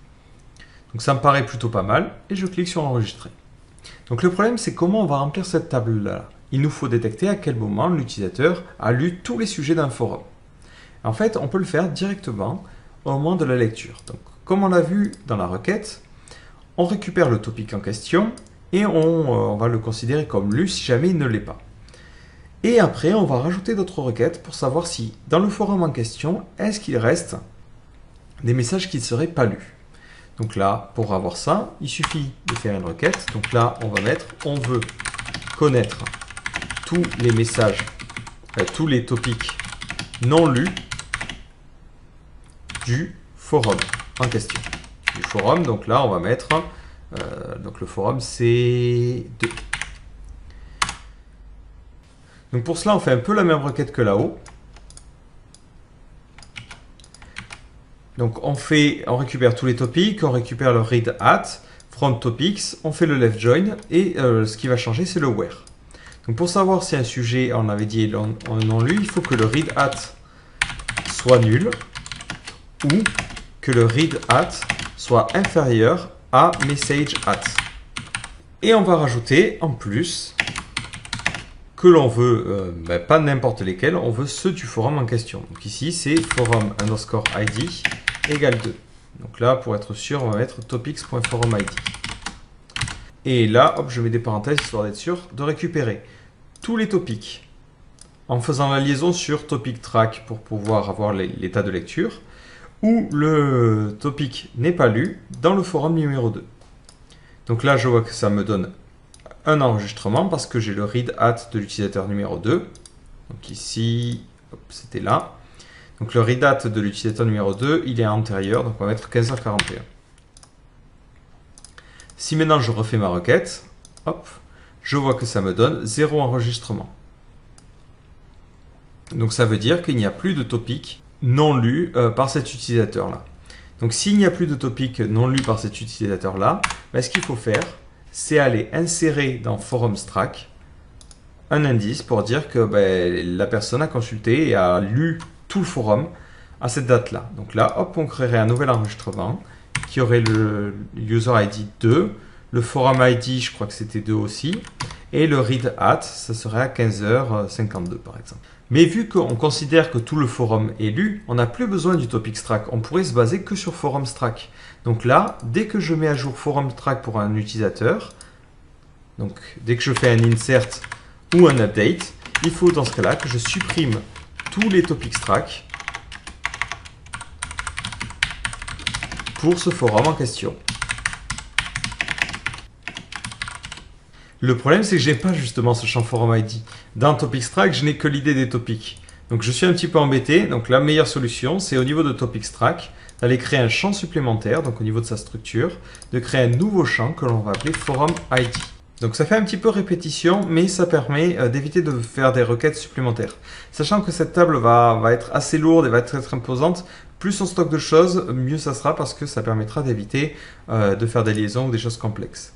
Donc ça me paraît plutôt pas mal, et je clique sur enregistrer. Donc le problème, c'est comment on va remplir cette table-là. Il nous faut détecter à quel moment l'utilisateur a lu tous les sujets d'un forum. En fait, on peut le faire directement au moment de la lecture. Donc, comme on l'a vu dans la requête, on récupère le topic en question et on va le considérer comme lu si jamais il ne l'est pas. Et après, on va rajouter d'autres requêtes pour savoir si, dans le forum en question, est-ce qu'il reste des messages qui ne seraient pas lus. Donc là, pour avoir ça, il suffit de faire une requête. Donc là, on va mettre, on veut connaître tous les messages, tous les topics non lus du forum en question. Du forum, donc là, on va mettre, donc le forum, c'est 2. Donc pour cela, on fait un peu la même requête que là-haut. Donc on récupère tous les topics, on récupère le read at, from topics, on fait le left join, et ce qui va changer, c'est le where. Donc pour savoir si un sujet, on avait dit non lu, il faut que le read at soit nul, ou que le read at soit inférieur à message at. Et on va rajouter en plus que l'on veut, pas n'importe lesquels, on veut ceux du forum en question. Donc ici c'est forum underscore id égale 2. Donc là, pour être sûr, on va mettre topics.forumID. Et là, hop, je mets des parenthèses histoire d'être sûr de récupérer tous les topics en faisant la liaison sur topic track pour pouvoir avoir l'état de lecture, où le topic n'est pas lu dans le forum numéro 2. Donc là, je vois que ça me donne un enregistrement parce que j'ai le read at de l'utilisateur numéro 2. Donc ici, c'était là. Donc le read at de l'utilisateur numéro 2, il est antérieur, donc on va mettre 15h41. Si maintenant je refais ma requête, hop, je vois que ça me donne 0 enregistrement. Donc ça veut dire qu'il n'y a plus de topic non lu par cet utilisateur-là. Donc s'il n'y a plus de topic non lu par cet utilisateur-là, ce qu'il faut faire, c'est aller insérer dans forumstrack un indice pour dire que la personne a consulté et a lu tout le forum à cette date-là. Donc là, hop, on créerait un nouvel enregistrement qui aurait le user ID 2, le forum ID, je crois que c'était 2 aussi, et le read at, ça serait à 15h52 par exemple. Mais vu qu'on considère que tout le forum est lu, on n'a plus besoin du topic-strack. On pourrait se baser que sur forumstrack. Donc là, dès que je mets à jour forumstrack pour un utilisateur, donc dès que je fais un insert ou un update, il faut dans ce cas-là que je supprime tous les topic-strack pour ce forum en question. Le problème, c'est que je n'ai pas justement ce champ forum ID. Dans topic-strack, je n'ai que l'idée des topics. Donc je suis un petit peu embêté. Donc la meilleure solution, c'est au niveau de topic-strack, d'aller créer un champ supplémentaire, donc au niveau de sa structure, de créer un nouveau champ que l'on va appeler forum ID. Donc ça fait un petit peu répétition, mais ça permet d'éviter de faire des requêtes supplémentaires. Sachant que cette table va être assez lourde et va être imposante, plus on stocke de choses, mieux ça sera parce que ça permettra d'éviter de faire des liaisons ou des choses complexes.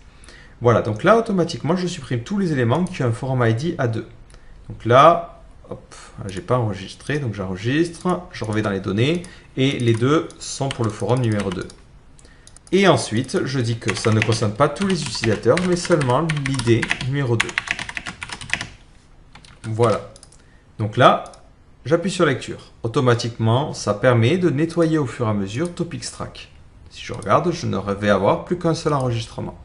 Voilà, donc là, automatiquement, je supprime tous les éléments qui ont un forum ID à 2. Donc là, hop, j'ai pas enregistré, donc j'enregistre, je reviens dans les données, et les deux sont pour le forum numéro 2. Et ensuite, je dis que ça ne concerne pas tous les utilisateurs, mais seulement l'ID numéro 2. Voilà. Donc là, j'appuie sur lecture. Automatiquement, ça permet de nettoyer au fur et à mesure topic-strack. Si je regarde, je ne vais avoir plus qu'un seul enregistrement.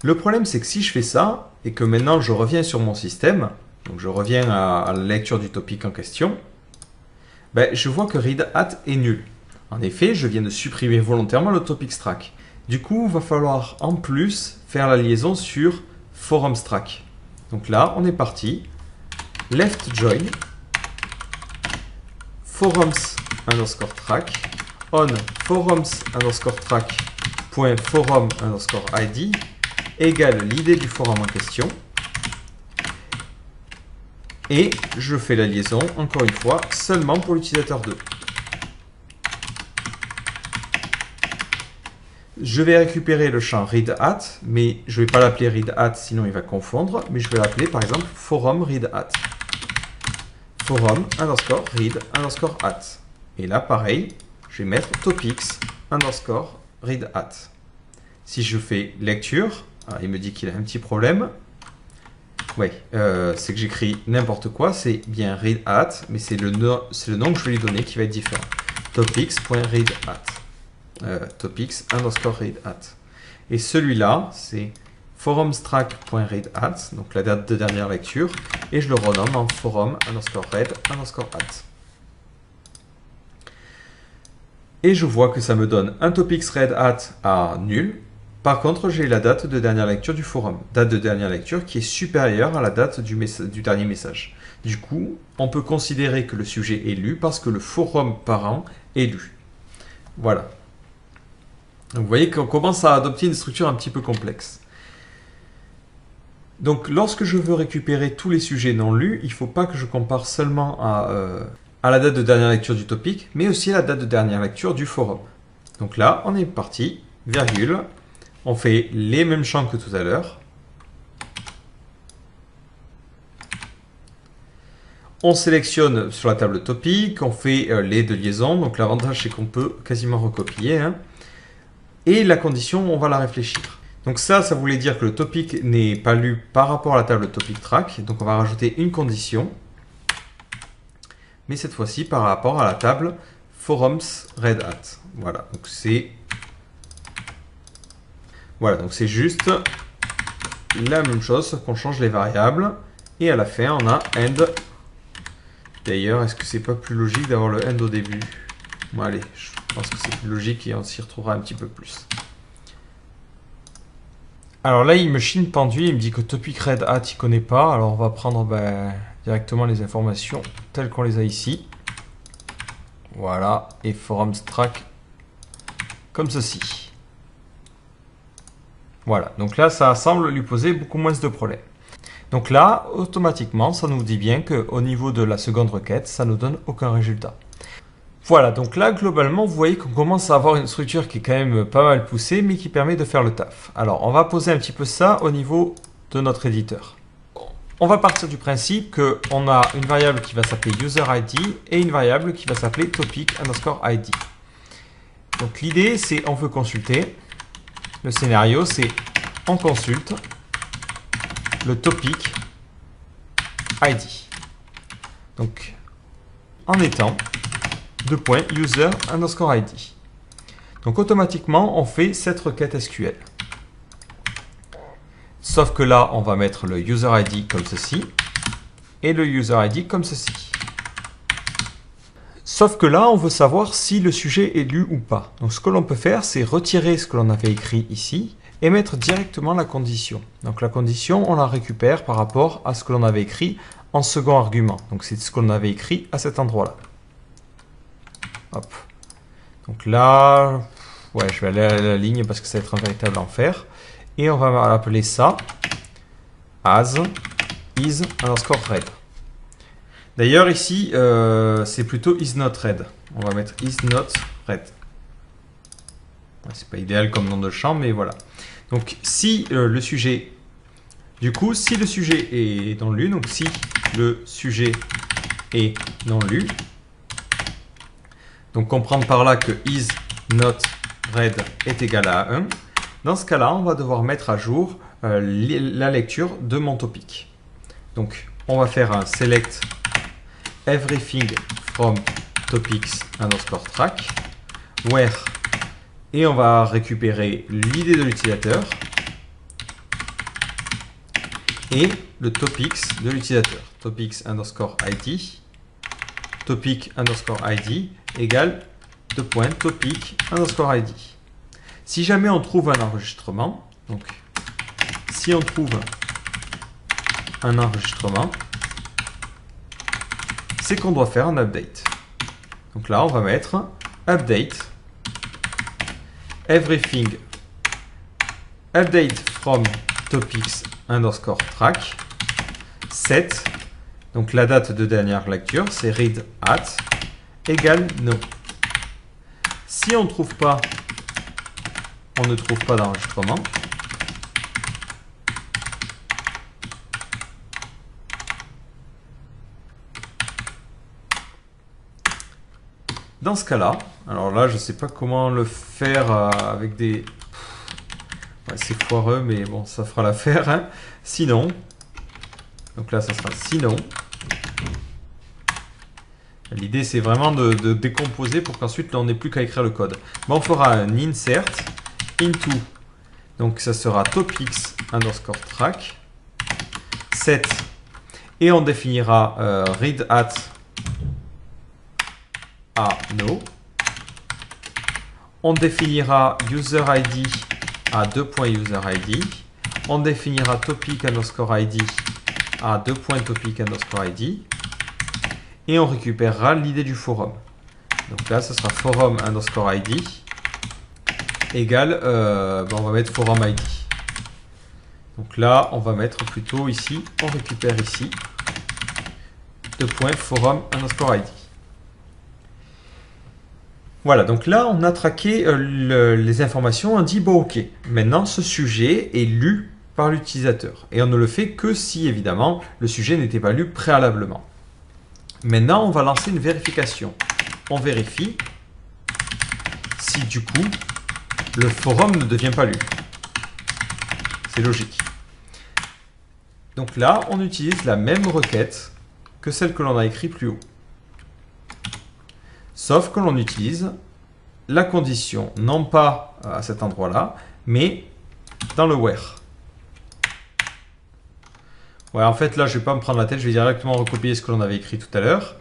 Le problème, c'est que si je fais ça, et que maintenant je reviens sur mon système, donc je reviens à la lecture du topic en question, je vois que read at est nul. En effet, je viens de supprimer volontairement le topic-strack. Du coup, il va falloir en plus faire la liaison sur forumstrack. Donc là, on est parti. Left join, forums_track, on forums_track.forum_id égale l'idée du forum en question. Et je fais la liaison, encore une fois, seulement pour l'utilisateur 2. Je vais récupérer le champ read at, mais je ne vais pas l'appeler read at, sinon il va confondre, mais je vais l'appeler par exemple forum read at. Forum_read_at. Et là, pareil, je vais mettre topics_read at. Si je fais lecture, il me dit qu'il a un petit problème. Oui, c'est que j'écris n'importe quoi, c'est bien read at, mais c'est le nom que je vais lui donner qui va être différent. Topics.read@. Topics_read@. Et celui-là, c'est forumstrack.read@, donc la date de dernière lecture, et je le renomme en forum_read_at. Et je vois que ça me donne un topics_read@, à nul. Par contre, j'ai la date de dernière lecture du forum. Date de dernière lecture qui est supérieure à la date du dernier message. Du coup, on peut considérer que le sujet est lu parce que le forum parent est lu. Voilà. Donc, vous voyez qu'on commence à adopter une structure un petit peu complexe. Donc, lorsque je veux récupérer tous les sujets non lus, il ne faut pas que je compare seulement à la date de dernière lecture du topic, mais aussi à la date de dernière lecture du forum. Donc là, on est parti, virgule. On fait les mêmes champs que tout à l'heure. On sélectionne sur la table topic, on fait les deux liaisons. Donc l'avantage, c'est qu'on peut quasiment recopier. Et la condition, on va la réfléchir. Donc ça voulait dire que le topic n'est pas lu par rapport à la table topic track. Donc on va rajouter une condition. Mais cette fois-ci par rapport à la table forums_read@. Voilà, donc c'est... Voilà, donc c'est juste la même chose, sauf qu'on change les variables. Et à la fin, on a end. D'ailleurs, est-ce que c'est pas plus logique d'avoir le end au début? Bon, allez, je pense que c'est plus logique et on s'y retrouvera un petit peu plus. Alors là, il me chine pendu, il me dit que topic red hat, il connaît pas. Alors on va prendre directement les informations telles qu'on les a ici. Voilà, et forum track comme ceci. Voilà, donc là, ça semble lui poser beaucoup moins de problèmes. Donc là, automatiquement, ça nous dit bien qu'au niveau de la seconde requête, ça ne nous donne aucun résultat. Voilà, donc là, globalement, vous voyez qu'on commence à avoir une structure qui est quand même pas mal poussée, mais qui permet de faire le taf. Alors, on va poser un petit peu ça au niveau de notre éditeur. On va partir du principe qu'on a une variable qui va s'appeler user_id et une variable qui va s'appeler topic_id. Donc l'idée, c'est on veut consulter. Le scénario, c'est on consulte le topic ID. Donc, en étant user_id. Donc, automatiquement, on fait cette requête SQL. Sauf que là, on va mettre le user_id comme ceci et le user_id comme ceci. Sauf que là, on veut savoir si le sujet est lu ou pas. Donc, ce que l'on peut faire, c'est retirer ce que l'on avait écrit ici et mettre directement la condition. Donc, la condition, on la récupère par rapport à ce que l'on avait écrit en second argument. Donc, c'est ce qu'on avait écrit à cet endroit-là. Hop. Donc là, ouais, je vais aller à la ligne parce que ça va être un véritable enfer. Et on va appeler ça as is_red. D'ailleurs, ici, c'est plutôt is not red. On va mettre is not red. C'est pas idéal comme nom de champ, mais voilà. Donc, si le sujet... Du coup, si le sujet est non lu, donc si le sujet est non lu, donc comprendre par là que is not red est égal à 1, dans ce cas-là, on va devoir mettre à jour la lecture de mon topic. Donc, on va faire un select everything from topics_track where, et on va récupérer l'idée de l'utilisateur et le topics de l'utilisateur. Topics_id, topic_id égale topic_id. Si jamais on trouve un enregistrement, donc si on trouve un enregistrement, c'est qu'on doit faire un update. Donc là, on va mettre update everything update from topics_track set. Donc la date de dernière lecture, c'est read at égale no. Si on ne trouve pas d'enregistrement, dans ce cas-là, alors là, je ne sais pas comment le faire avec des... Ouais, c'est foireux, mais bon, ça fera l'affaire. Hein. Sinon, donc là, ça sera sinon. L'idée, c'est vraiment de décomposer pour qu'ensuite, on n'ait plus qu'à écrire le code. Bon, on fera un insert into, donc ça sera topics_track set, et on définira read at à no. On définira user_id à 2.user_id. On définira topic_id à 2.topic_id. Et on récupérera l'idée du forum. Donc là, ce sera forum_id égale, on va mettre forum ID. Donc là, on va mettre plutôt ici, on récupère ici, forum_id. Voilà, donc là, on a traqué les informations, on dit, bon, ok, maintenant, ce sujet est lu par l'utilisateur. Et on ne le fait que si, évidemment, le sujet n'était pas lu préalablement. Maintenant, on va lancer une vérification. On vérifie si, du coup, le forum ne devient pas lu. C'est logique. Donc là, on utilise la même requête que celle que l'on a écrite plus haut. Sauf que l'on utilise la condition, non pas à cet endroit-là, mais dans le where. Ouais, en fait, là, je ne vais pas me prendre la tête, je vais directement recopier ce que l'on avait écrit tout à l'heure.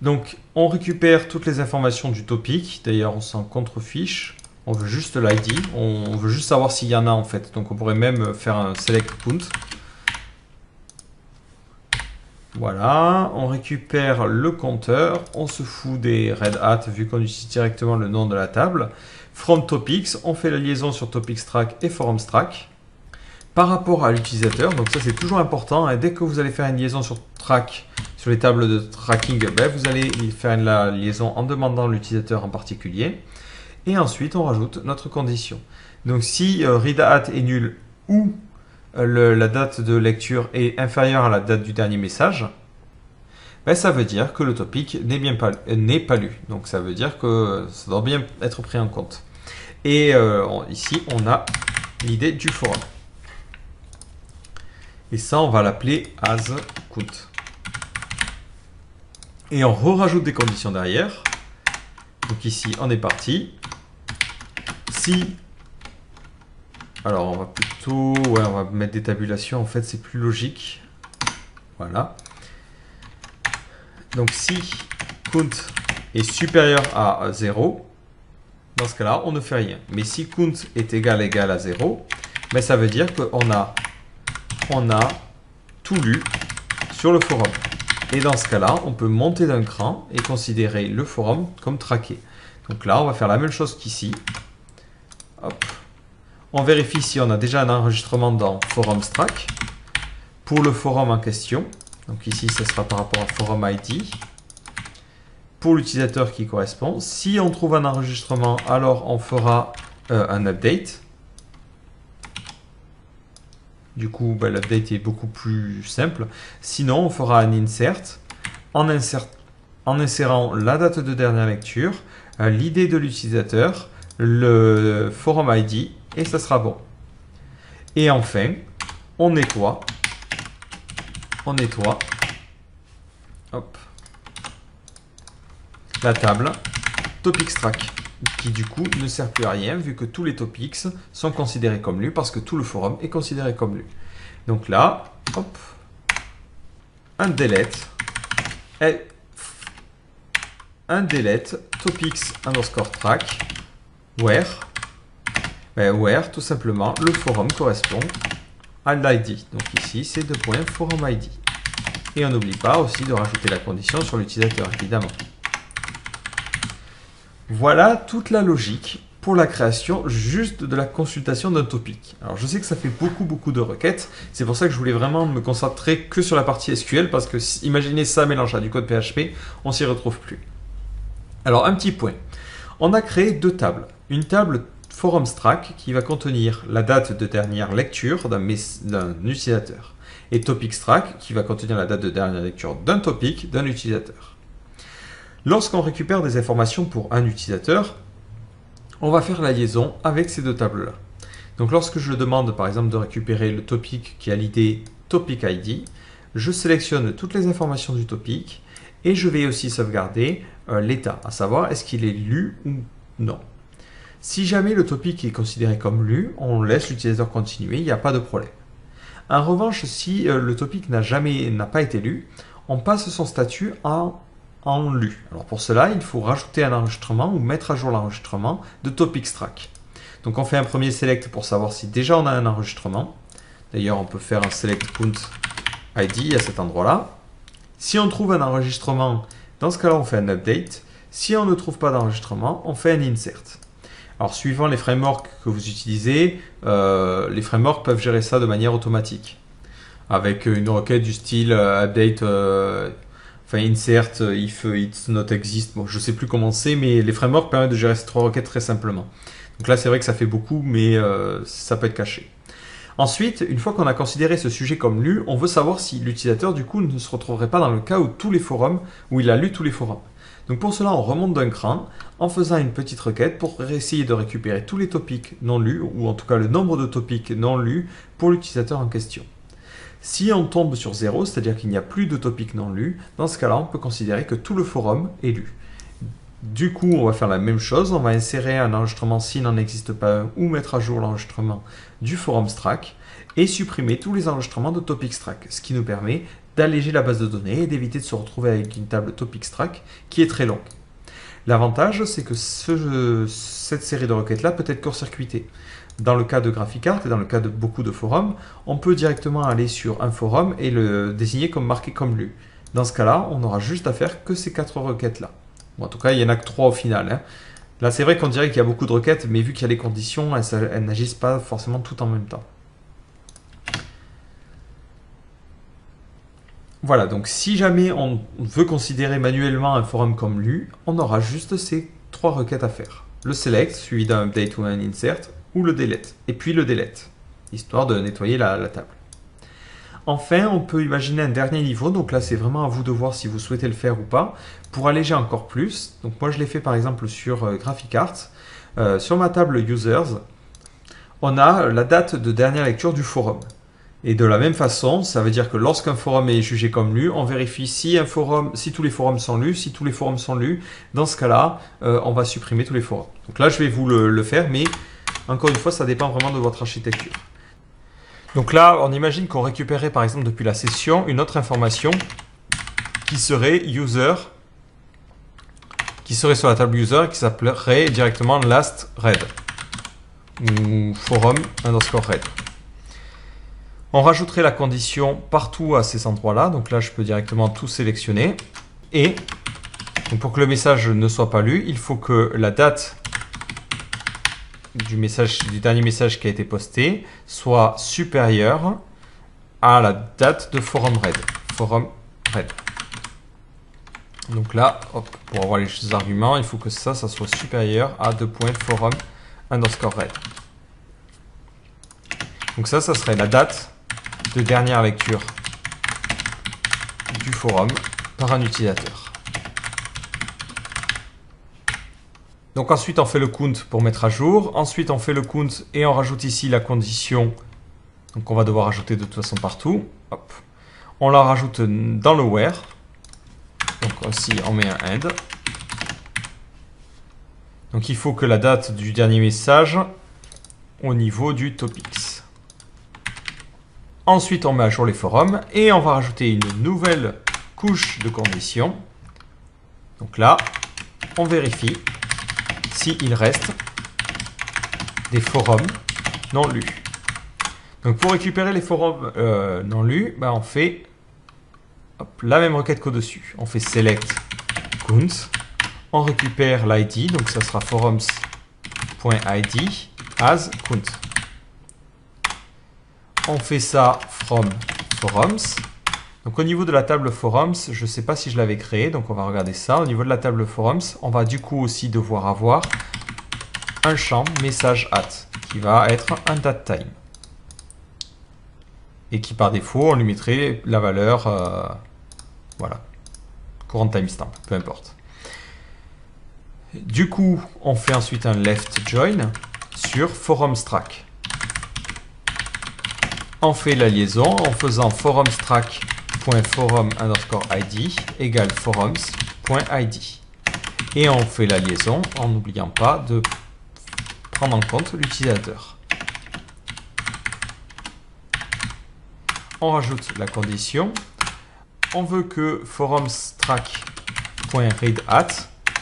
Donc, on récupère toutes les informations du topic. D'ailleurs, on s'en contrefiche. On veut juste l'ID, on veut juste savoir s'il y en a en fait. Donc on pourrait même faire un select count. Voilà, on récupère le compteur, on se fout des red hat vu qu'on utilise directement le nom de la table. From topics, on fait la liaison sur topics track et forums track. Par rapport à l'utilisateur, donc ça c'est toujours important, et dès que vous allez faire une liaison sur track, sur les tables de tracking, ben vous allez faire la liaison en demandant l'utilisateur en particulier. Et ensuite on rajoute notre condition. Donc si read@hat est nul ou la date de lecture est inférieure à la date du dernier message, ben ça veut dire que le topic n'est pas lu. Donc ça veut dire que ça doit bien être pris en compte. Et ici, on a l'idée du forum. Et ça, on va l'appeler as count. Et on rajoute des conditions derrière. Donc ici, on est parti. Si... Alors, on va plutôt... Ouais, on va mettre des tabulations. En fait, c'est plus logique. Voilà. Donc, si count est supérieur à 0, dans ce cas-là, on ne fait rien. Mais si count est égal à 0, ben, ça veut dire qu'on a tout lu sur le forum. Et dans ce cas-là, on peut monter d'un cran et considérer le forum comme traqué. Donc là, on va faire la même chose qu'ici. Hop. On vérifie si on a déjà un enregistrement dans Forums Track pour le forum en question. Donc ici, ce sera par rapport à Forum ID. Pour l'utilisateur qui correspond. Si on trouve un enregistrement, alors on fera un update. Du coup, ben, l'update est beaucoup plus simple. Sinon, on fera un insert en insérant la date de dernière lecture, l'idée de l'utilisateur, le forum ID, et ça sera bon. Et enfin, on nettoie. Hop, la table topics track, qui du coup ne sert plus à rien vu que tous les topics sont considérés comme lus parce que tout le forum est considéré comme lu. Donc là, hop, un delete topics underscore track where, where tout simplement le forum correspond à l'ID. Donc ici c'est forum ID. Et on n'oublie pas aussi de rajouter la condition sur l'utilisateur évidemment. Voilà toute la logique pour la création juste de la consultation d'un topic. Alors je sais que ça fait beaucoup de requêtes, c'est pour ça que je voulais vraiment me concentrer que sur la partie SQL, parce que imaginez ça mélangé à du code PHP, on s'y retrouve plus. Alors un petit point, on a créé deux tables. Une table forums track qui va contenir la date de dernière lecture d'un utilisateur, et topics track qui va contenir la date de dernière lecture d'un topic d'un utilisateur. Lorsqu'on récupère des informations pour un utilisateur, on va faire la liaison avec ces deux tables-là. Donc lorsque je demande par exemple de récupérer le topic qui a l'idée topic ID, je sélectionne toutes les informations du topic et je vais aussi sauvegarder l'état, à savoir est-ce qu'il est lu ou non. Si jamais le topic est considéré comme lu, on laisse l'utilisateur continuer, il n'y a pas de problème. En revanche, si le topic n'a pas été lu, on passe son statut en lu. Alors pour cela, il faut rajouter un enregistrement ou mettre à jour l'enregistrement de topics track. Donc on fait un premier select pour savoir si déjà on a un enregistrement. D'ailleurs, on peut faire un select count ID à cet endroit-là. Si on trouve un enregistrement, dans ce cas-là, on fait un update. Si on ne trouve pas d'enregistrement, on fait un insert. Alors suivant les frameworks que vous utilisez, les frameworks peuvent gérer ça de manière automatique. Avec une requête du style update... insert if it's not exist, bon, je sais plus comment c'est, mais les frameworks permettent de gérer ces trois requêtes très simplement. Donc là, c'est vrai que ça fait beaucoup, mais ça peut être caché. Ensuite, une fois qu'on a considéré ce sujet comme lu, on veut savoir si l'utilisateur, du coup, ne se retrouverait pas dans le cas où il a lu tous les forums. Donc pour cela, on remonte d'un cran en faisant une petite requête pour essayer de récupérer tous les topics non lus, ou en tout cas le nombre de topics non lus pour l'utilisateur en question. Si on tombe sur 0, c'est-à-dire qu'il n'y a plus de topic non lu, dans ce cas-là, on peut considérer que tout le forum est lu. Du coup, on va faire la même chose, on va insérer un enregistrement s'il n'en existe pas un, ou mettre à jour l'enregistrement du forums track, et supprimer tous les enregistrements de topics track, ce qui nous permet d'alléger la base de données et d'éviter de se retrouver avec une table topics track qui est très longue. L'avantage, c'est que cette série de requêtes-là peut être court-circuitée. Dans le cas de GraphiCart et dans le cas de beaucoup de forums, on peut directement aller sur un forum et le désigner comme marqué comme lu. Dans ce cas-là, on n'aura juste à faire que ces 4 requêtes-là. Bon, en tout cas, il n'y en a que 3 au final, hein. Là, c'est vrai qu'on dirait qu'il y a beaucoup de requêtes, mais vu qu'il y a les conditions, elles n'agissent pas forcément tout en même temps. Voilà, donc si jamais on veut considérer manuellement un forum comme lu, on aura juste ces 3 requêtes à faire. Le select, suivi d'un update ou un insert, ou le delete, et puis le delete, histoire de nettoyer la table. Enfin, on peut imaginer un dernier niveau, donc là c'est vraiment à vous de voir si vous souhaitez le faire ou pas, pour alléger encore plus. Donc moi je l'ai fait par exemple sur GraphiCart. Sur ma table Users, on a la date de dernière lecture du forum. Et de la même façon, ça veut dire que lorsqu'un forum est jugé comme lu, on vérifie si tous les forums sont lus. Si tous les forums sont lus, dans ce cas-là, on va supprimer tous les forums. Donc là, je vais vous le faire, mais encore une fois, ça dépend vraiment de votre architecture. Donc là, on imagine qu'on récupérait par exemple depuis la session une autre information qui serait user, qui serait sur la table user, qui s'appellerait directement last read ou forum underscore read. On rajouterait la condition partout à ces endroits-là. Donc là, je peux directement tout sélectionner. Et donc pour que le message ne soit pas lu, il faut que la date du dernier message qui a été posté soit supérieure à la date de forum read. Forum read. Donc là, hop, pour avoir les arguments, il faut que ça soit supérieur à forum underscore read. Donc ça serait la date de dernière lecture du forum par un utilisateur. Donc ensuite on fait le count pour mettre à jour. Ensuite on fait le count et on rajoute ici la condition. Donc on va devoir ajouter de toute façon partout. Hop. On la rajoute dans le where. Donc aussi on met un end. Donc il faut que la date du dernier message au niveau du topics. Ensuite, on met à jour les forums et on va rajouter une nouvelle couche de conditions. Donc là, on vérifie s'il reste des forums non lus. Donc pour récupérer les forums non lus, on fait la même requête qu'au-dessus. On fait select count. On récupère l'ID, donc ça sera forums.id as count. On fait ça from forums. Donc au niveau de la table forums, je ne sais pas si je l'avais créé, donc on va regarder ça. Au niveau de la table forums, on va du coup aussi devoir avoir un champ message at qui va être un datetime. Et qui par défaut, on lui mettrait la valeur, voilà, current timestamp, peu importe. Du coup, on fait ensuite un left join sur forumstrack. On fait la liaison en faisant forumstrack.forum underscore id égale forums.id. Et on fait la liaison en n'oubliant pas de prendre en compte l'utilisateur. On rajoute la condition. On veut que forumstrack.readat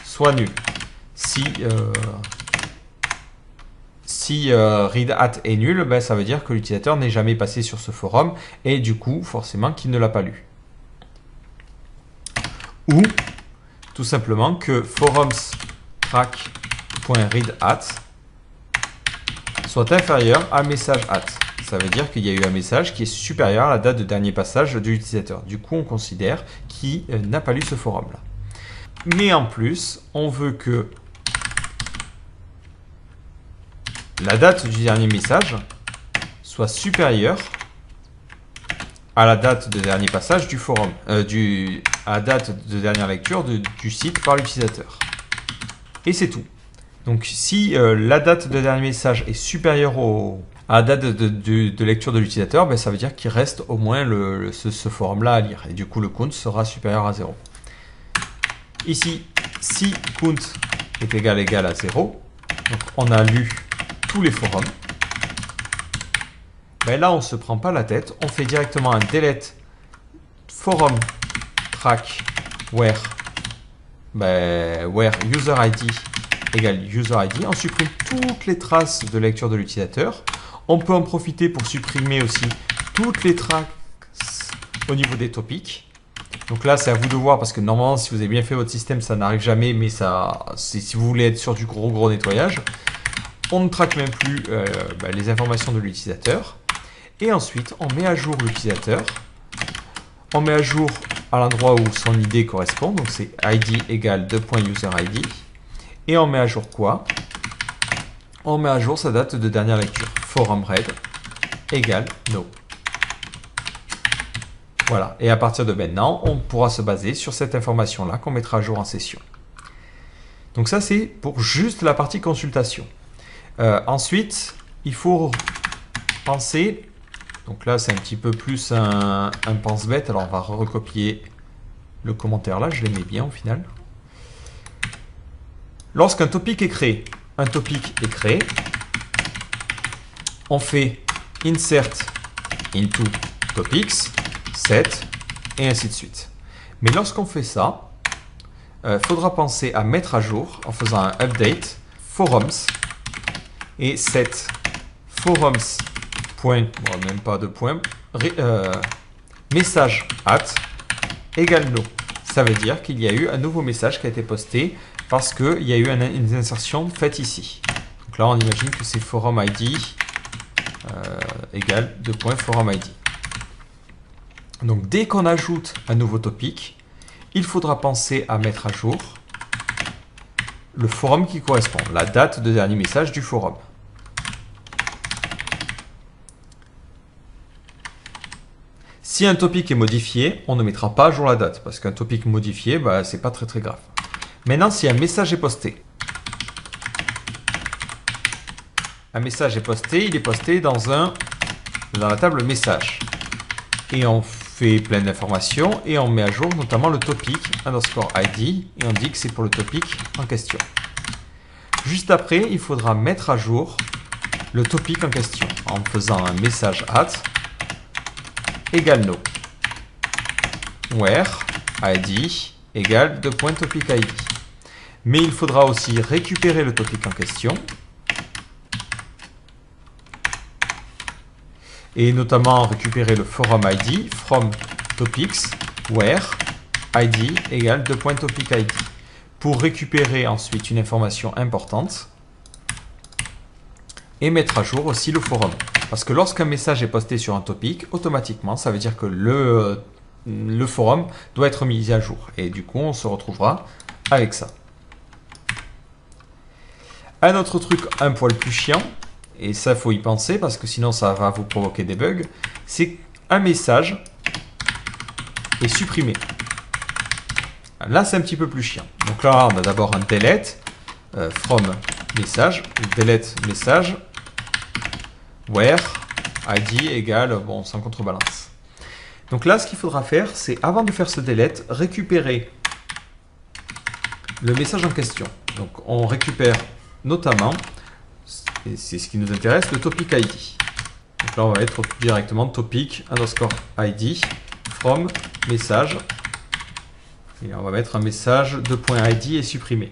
soit nul. Si readat est nul, ça veut dire que l'utilisateur n'est jamais passé sur ce forum et du coup, forcément, qu'il ne l'a pas lu. Ou tout simplement que forumstrack.readat soit inférieur à message at. Ça veut dire qu'il y a eu un message qui est supérieur à la date de dernier passage de l'utilisateur. Du coup, on considère qu'il n'a pas lu ce forum-là. Mais en plus, on veut que la date du dernier message soit supérieure à la date de dernier passage du forum, à la date de dernière lecture du site par l'utilisateur. Et c'est tout. Donc si la date de dernier message est supérieure à la date de lecture de l'utilisateur, ça veut dire qu'il reste au moins ce forum-là à lire. Et du coup, le count sera supérieur à 0. Ici, si count est égal à 0, donc on a lu tous les forums. Là, on ne se prend pas la tête. On fait directement un delete forum track where where user ID égale user ID, on supprime toutes les traces de lecture de l'utilisateur. On peut en profiter pour supprimer aussi toutes les traces au niveau des topics. Donc là, c'est à vous de voir parce que normalement, si vous avez bien fait votre système, ça n'arrive jamais, mais ça, si vous voulez être sur du gros nettoyage, on ne traque même plus les informations de l'utilisateur. Et ensuite, on met à jour l'utilisateur. On met à jour à l'endroit où son ID correspond, donc c'est ID égale 2.userID. Et on met à jour quoi? On met à jour sa date de dernière lecture. Forum read égale no. Voilà, et à partir de maintenant, on pourra se baser sur cette information-là qu'on mettra à jour en session. Donc ça, c'est pour juste la partie consultation. Ensuite, il faut penser, donc là, c'est un petit peu plus un pense-bête, alors on va recopier le commentaire là, je l'aimais bien au final. Lorsqu'un topic est créé, on fait insert into topics, set, et ainsi de suite. Mais lorsqu'on fait ça, il faudra penser à mettre à jour en faisant un update forums et set forums point, bon, même pas de point, message at égale no. Ça veut dire qu'il y a eu un nouveau message qui a été posté parce qu'il y a eu une insertion faite ici. Donc là, on imagine que c'est forum ID égale 2.forum ID. Donc dès qu'on ajoute un nouveau topic, il faudra penser à mettre à jour le forum qui correspond, la date de dernier message du forum. Si un topic est modifié, on ne mettra pas à jour la date, parce qu'un topic modifié, c'est pas très grave. Maintenant, si un message est posté, il est posté dans la table message. Et on fait plein d'informations et on met à jour notamment le topic underscore ID et on dit que c'est pour le topic en question. Juste après, il faudra mettre à jour le topic en question en faisant un message at égale no where ID égale topic ID. Mais il faudra aussi récupérer le topic en question et notamment récupérer le forum ID from topics where ID égale topic ID pour récupérer ensuite une information importante et mettre à jour aussi le forum. Parce que lorsqu'un message est posté sur un topic, automatiquement, ça veut dire que le forum doit être mis à jour. Et du coup, on se retrouvera avec ça. Un autre truc un poil plus chiant, et ça, il faut y penser parce que sinon, ça va vous provoquer des bugs, c'est qu'un message est supprimé. Là, c'est un petit peu plus chiant. Donc là, on a d'abord un delete from message, delete message, where ID égale, bon, sans contrebalance. Donc là, ce qu'il faudra faire, c'est avant de faire ce delete, récupérer le message en question. Donc on récupère notamment, et c'est ce qui nous intéresse, le topic ID. Donc là, on va être directement topic underscore ID from message. Et on va mettre un message de .id et supprimer.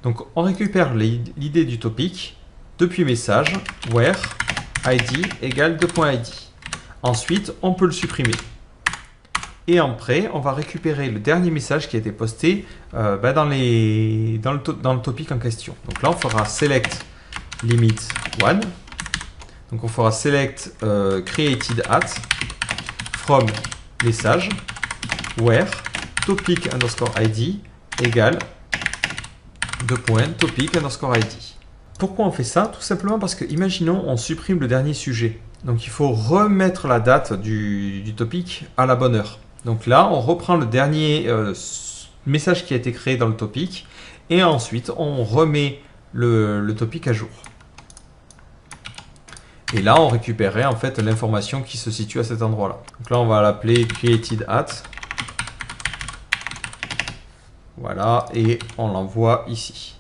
Donc on récupère l'idée du topic depuis message where ID égale .id. Ensuite, on peut le supprimer. Et après, on va récupérer le dernier message qui a été posté dans le topic en question. Donc là, on fera select limit 1. Donc on fera select created at from message where topic underscore ID égale topic underscore ID. Pourquoi on fait ça? Tout simplement parce que, imaginons, on supprime le dernier sujet. Donc il faut remettre la date du topic à la bonne heure. Donc là, on reprend le dernier message qui a été créé dans le topic et ensuite on remet le topic à jour. Et là, on récupérerait en fait l'information qui se situe à cet endroit-là. Donc là, on va l'appeler created at. Voilà, et on l'envoie ici.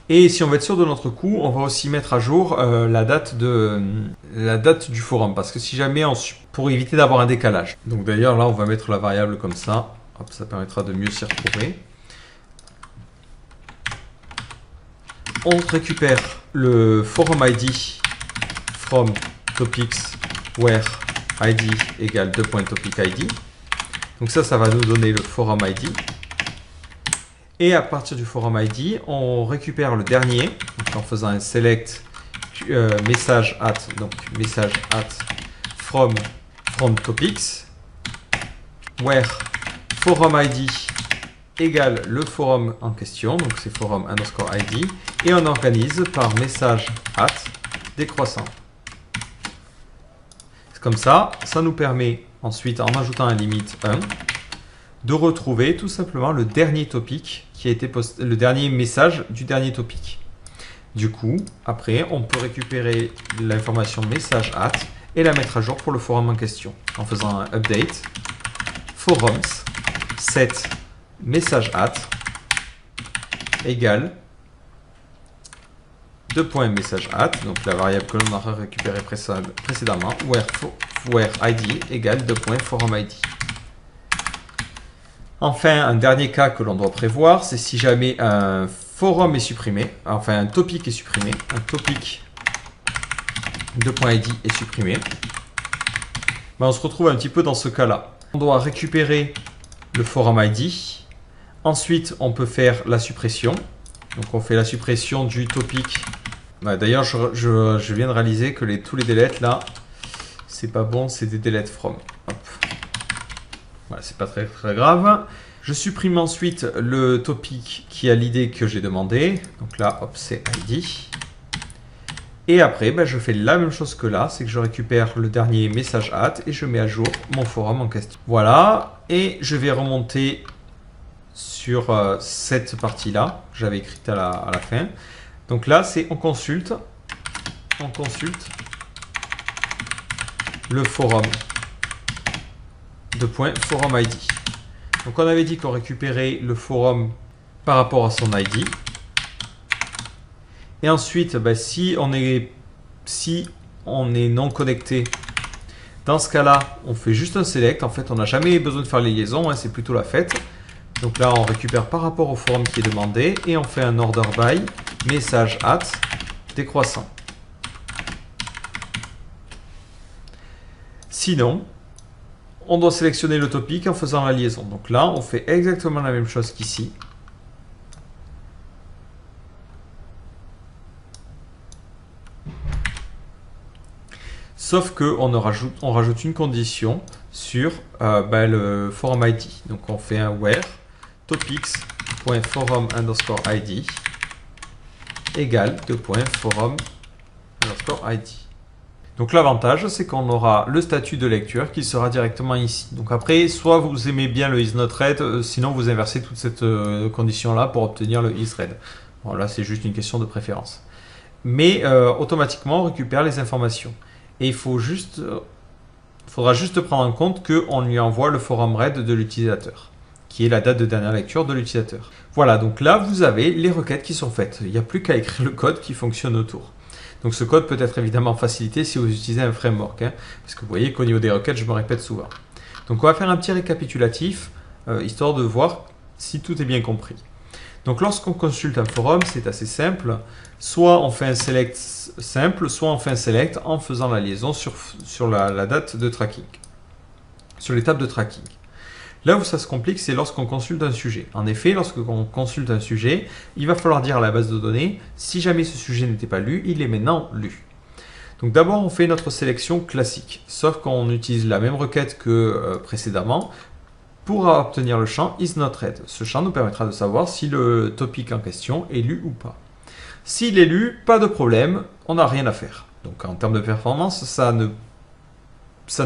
Et si on veut être sûr de notre coup, on va aussi mettre à jour la date du forum, parce que si jamais, pour éviter d'avoir un décalage. Donc d'ailleurs là, on va mettre la variable comme ça. Hop, ça permettra de mieux s'y retrouver. On récupère le forum ID from topics where id égale 2.topicID. Donc ça va nous donner le forum ID. Et à partir du forum ID, on récupère le dernier, donc en faisant un select message at from topics, where forum ID égale le forum en question, donc c'est forum underscore ID, et on organise par message at décroissant. Comme ça nous permet ensuite, en ajoutant un limite 1, de retrouver tout simplement le dernier topic qui a été posté, le dernier message du dernier topic. Du coup, après, on peut récupérer l'information message at et la mettre à jour pour le forum en question en faisant un update forums set message at égale message at, donc la variable que l'on aura récupérée précédemment, where id égale forum id. Enfin, un dernier cas que l'on doit prévoir, c'est si jamais un forum est supprimé, enfin un topic est supprimé, un topic .id est supprimé, ben on se retrouve un petit peu dans ce cas-là. On doit récupérer le forum ID, ensuite on peut faire la suppression, donc on fait la suppression du topic. Ben, d'ailleurs, je viens de réaliser que tous les deletes là, c'est pas bon, c'est des delete from. Hop. Voilà, c'est pas très grave. Je supprime ensuite le topic qui a l'idée que j'ai demandé. Donc là, hop, c'est ID. Et après, ben, je fais la même chose que là, c'est que je récupère le dernier message at et je mets à jour mon forum en question. Voilà, et je vais remonter sur cette partie-là que j'avais écrite à la fin. Donc là, c'est on consulte le forum forum ID. Donc on avait dit qu'on récupérait le forum par rapport à son ID. Et ensuite, ben, si on est non connecté, dans ce cas-là, on fait juste un select. En fait, on n'a jamais besoin de faire les liaisons, hein, c'est plutôt la fête. Donc là, on récupère par rapport au forum qui est demandé et on fait un order by message at décroissant. Sinon, on doit sélectionner le topic en faisant la liaison. Donc là, on fait exactement la même chose qu'ici. Sauf qu'on rajoute une condition sur le forum ID. Donc on fait un where topics.forum underscore ID égale forum underscore ID. Donc l'avantage, c'est qu'on aura le statut de lecture qui sera directement ici. Donc après, soit vous aimez bien le isNotRead, sinon vous inversez toute cette condition-là pour obtenir le isRead. Bon, là, c'est juste une question de préférence. Mais automatiquement, on récupère les informations. Et il faudra juste prendre en compte qu'on lui envoie le forum read de l'utilisateur, qui est la date de dernière lecture de l'utilisateur. Voilà, donc là, vous avez les requêtes qui sont faites. Il n'y a plus qu'à écrire le code qui fonctionne autour. Donc ce code peut être évidemment facilité si vous utilisez un framework, hein, parce que vous voyez qu'au niveau des requêtes, je me répète souvent. Donc on va faire un petit récapitulatif, histoire de voir si tout est bien compris. Donc lorsqu'on consulte un forum, c'est assez simple. Soit on fait un select simple, soit on fait un select en faisant la liaison sur la date de tracking, sur l'étape de tracking. Là où ça se complique, c'est lorsqu'on consulte un sujet. En effet, lorsqu'on consulte un sujet, il va falloir dire à la base de données, si jamais ce sujet n'était pas lu, il est maintenant lu. Donc d'abord, on fait notre sélection classique, sauf qu'on utilise la même requête que précédemment pour obtenir le champ isNotRead. Ce champ nous permettra de savoir si le topic en question est lu ou pas. S'il est lu, pas de problème, on n'a rien à faire. Donc en termes de performance, ça ne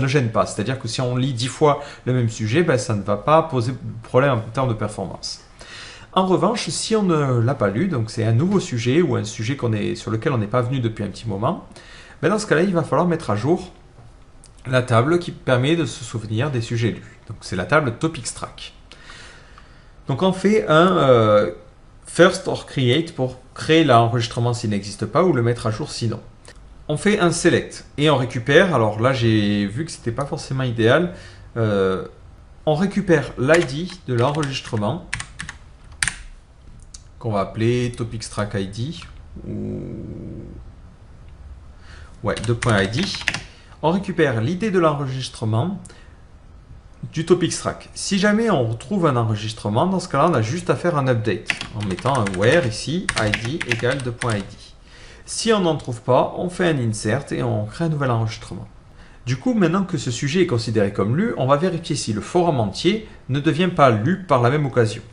gêne pas. C'est-à-dire que si on lit 10 fois le même sujet, ben, ça ne va pas poser de problème en termes de performance. En revanche, si on ne l'a pas lu, donc c'est un nouveau sujet ou un sujet sur lequel on n'est pas venu depuis un petit moment, ben dans ce cas-là, il va falloir mettre à jour la table qui permet de se souvenir des sujets lus. Donc c'est la table TopicsTrack. Donc on fait un first or create pour créer l'enregistrement s'il n'existe pas ou le mettre à jour sinon. On fait un select et on récupère, alors là j'ai vu que c'était pas forcément idéal, on récupère l'ID de l'enregistrement qu'on va appeler topics track ID ou ouais, .id. On récupère l'idée de l'enregistrement du topics track. Si jamais on retrouve un enregistrement, dans ce cas-là, on a juste à faire un update en mettant un where ici, id égale .id. Si on n'en trouve pas, on fait un insert et on crée un nouvel enregistrement. Du coup, maintenant que ce sujet est considéré comme lu, on va vérifier si le forum entier ne devient pas lu par la même occasion.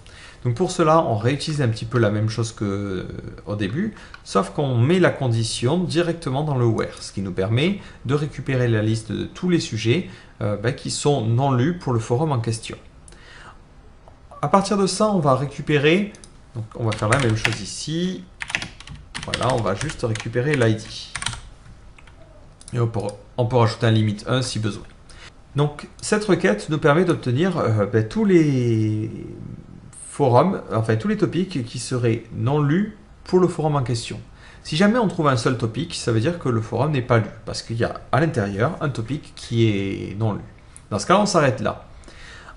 Donc pour cela, on réutilise un petit peu la même chose qu'au début, sauf qu'on met la condition directement dans le where, ce qui nous permet de récupérer la liste de tous les sujets qui sont non lus pour le forum en question. À partir de ça, on va récupérer, donc on va faire la même chose ici, voilà, on va juste récupérer l'ID. Et on peut rajouter un limite 1 si besoin. Donc cette requête nous permet d'obtenir tous les forums, enfin tous les topics qui seraient non lus pour le forum en question. Si jamais on trouve un seul topic, ça veut dire que le forum n'est pas lu, parce qu'il y a à l'intérieur un topic qui est non lu. Dans ce cas, on s'arrête là.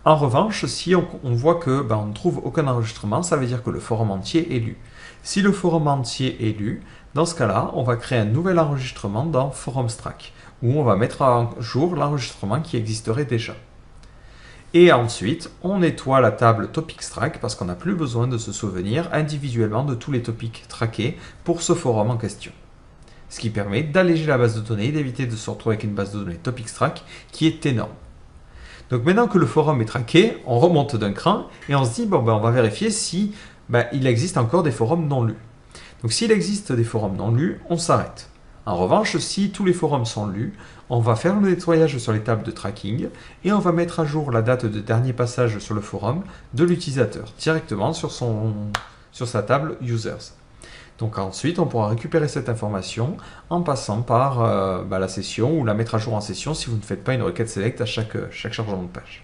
En revanche, si on voit que on ne trouve aucun enregistrement, ça veut dire que le forum entier est lu. Si le forum entier est lu, dans ce cas-là, on va créer un nouvel enregistrement dans forums track, où on va mettre à jour l'enregistrement qui existerait déjà. Et ensuite, on nettoie la table topics track parce qu'on n'a plus besoin de se souvenir individuellement de tous les topics traqués pour ce forum en question. Ce qui permet d'alléger la base de données et d'éviter de se retrouver avec une base de données topics track qui est énorme. Donc maintenant que le forum est traqué, on remonte d'un cran et on se dit on va vérifier si il existe encore des forums non lus. Donc s'il existe des forums non lus, on s'arrête. En revanche, si tous les forums sont lus, on va faire le nettoyage sur les tables de tracking et on va mettre à jour la date de dernier passage sur le forum de l'utilisateur directement sur sa table users. Donc ensuite, on pourra récupérer cette information en passant par la session ou la mettre à jour en session si vous ne faites pas une requête select à chaque chargement de page.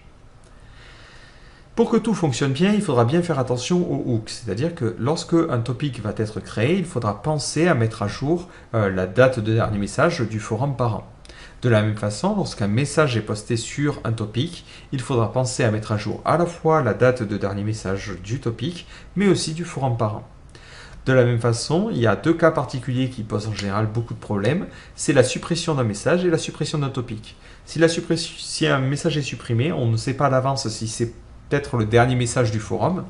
Pour que tout fonctionne bien, il faudra bien faire attention aux hooks, c'est-à-dire que lorsque un topic va être créé, il faudra penser à mettre à jour la date de dernier message du forum parent. De la même façon, lorsqu'un message est posté sur un topic, il faudra penser à mettre à jour à la fois la date de dernier message du topic, mais aussi du forum parent. De la même façon, il y a deux cas particuliers qui posent en général beaucoup de problèmes, c'est la suppression d'un message et la suppression d'un topic. Si un message est supprimé, on ne sait pas à l'avance si c'est peut-être le dernier message du forum.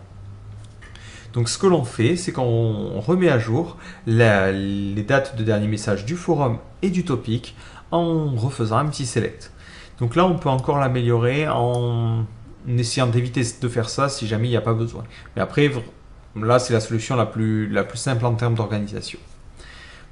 Donc ce que l'on fait, c'est qu'on remet à jour les dates de dernier message du forum et du topic en refaisant un petit select. Donc là, on peut encore l'améliorer en essayant d'éviter de faire ça si jamais il n'y a pas besoin. Mais après, là, c'est la solution la plus simple en termes d'organisation.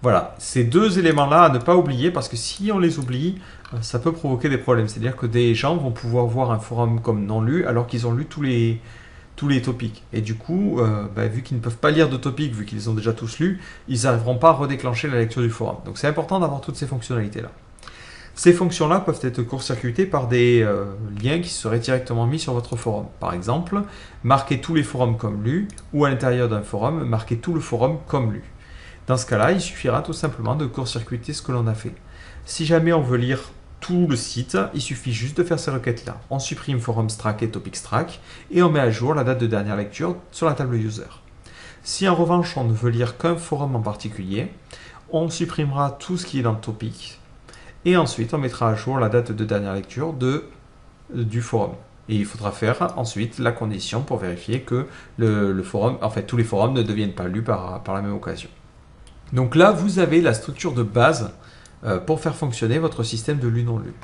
Voilà, ces deux éléments-là à ne pas oublier parce que si on les oublie, ça peut provoquer des problèmes. C'est-à-dire que des gens vont pouvoir voir un forum comme non lu alors qu'ils ont lu tous les topics. Et du coup, vu qu'ils ne peuvent pas lire de topics, vu qu'ils ont déjà tous lu, ils n'arriveront pas à redéclencher la lecture du forum. Donc c'est important d'avoir toutes ces fonctionnalités-là. Ces fonctions-là peuvent être court-circuitées par des liens qui seraient directement mis sur votre forum. Par exemple, marquer tous les forums comme lus ou à l'intérieur d'un forum, marquer tout le forum comme lu. Dans ce cas-là, il suffira tout simplement de court-circuiter ce que l'on a fait. Si jamais on veut lire tout le site, il suffit juste de faire ces requêtes-là. On supprime forums track et topics track et on met à jour la date de dernière lecture sur la table user. Si en revanche on ne veut lire qu'un forum en particulier, on supprimera tout ce qui est dans le topic et ensuite on mettra à jour la date de dernière lecture du forum. Et il faudra faire ensuite la condition pour vérifier que tous les forums ne deviennent pas lus par la même occasion. Donc là, vous avez la structure de base pour faire fonctionner votre système de lu-non-lu.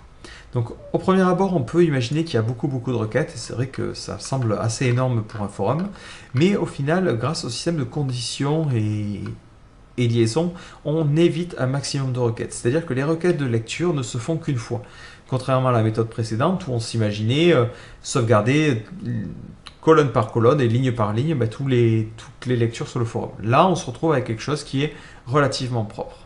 Donc au premier abord, on peut imaginer qu'il y a beaucoup de requêtes, et c'est vrai que ça semble assez énorme pour un forum, mais au final, grâce au système de conditions et liaisons, on évite un maximum de requêtes. C'est-à-dire que les requêtes de lecture ne se font qu'une fois. Contrairement à la méthode précédente où on s'imaginait sauvegarder colonne par colonne et ligne par ligne toutes les lectures sur le forum. Là, on se retrouve avec quelque chose qui est relativement propre.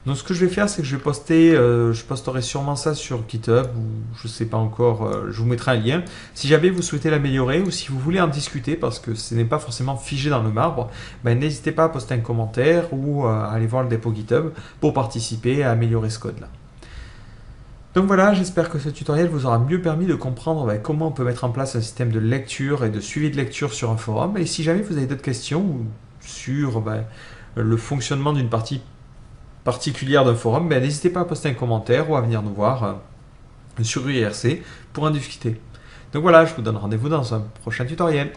Donc ce que je vais faire, c'est que je posterai sûrement ça sur GitHub ou je sais pas encore, je vous mettrai un lien. Si jamais vous souhaitez l'améliorer ou si vous voulez en discuter parce que ce n'est pas forcément figé dans le marbre, ben, n'hésitez pas à poster un commentaire ou à aller voir le dépôt GitHub pour participer à améliorer ce code-là. Donc voilà, j'espère que ce tutoriel vous aura mieux permis de comprendre comment on peut mettre en place un système de lecture et de suivi de lecture sur un forum. Et si jamais vous avez d'autres questions sur le fonctionnement d'une partie particulière d'un forum, n'hésitez pas à poster un commentaire ou à venir nous voir sur UIRC pour en discuter. Donc voilà, je vous donne rendez-vous dans un prochain tutoriel.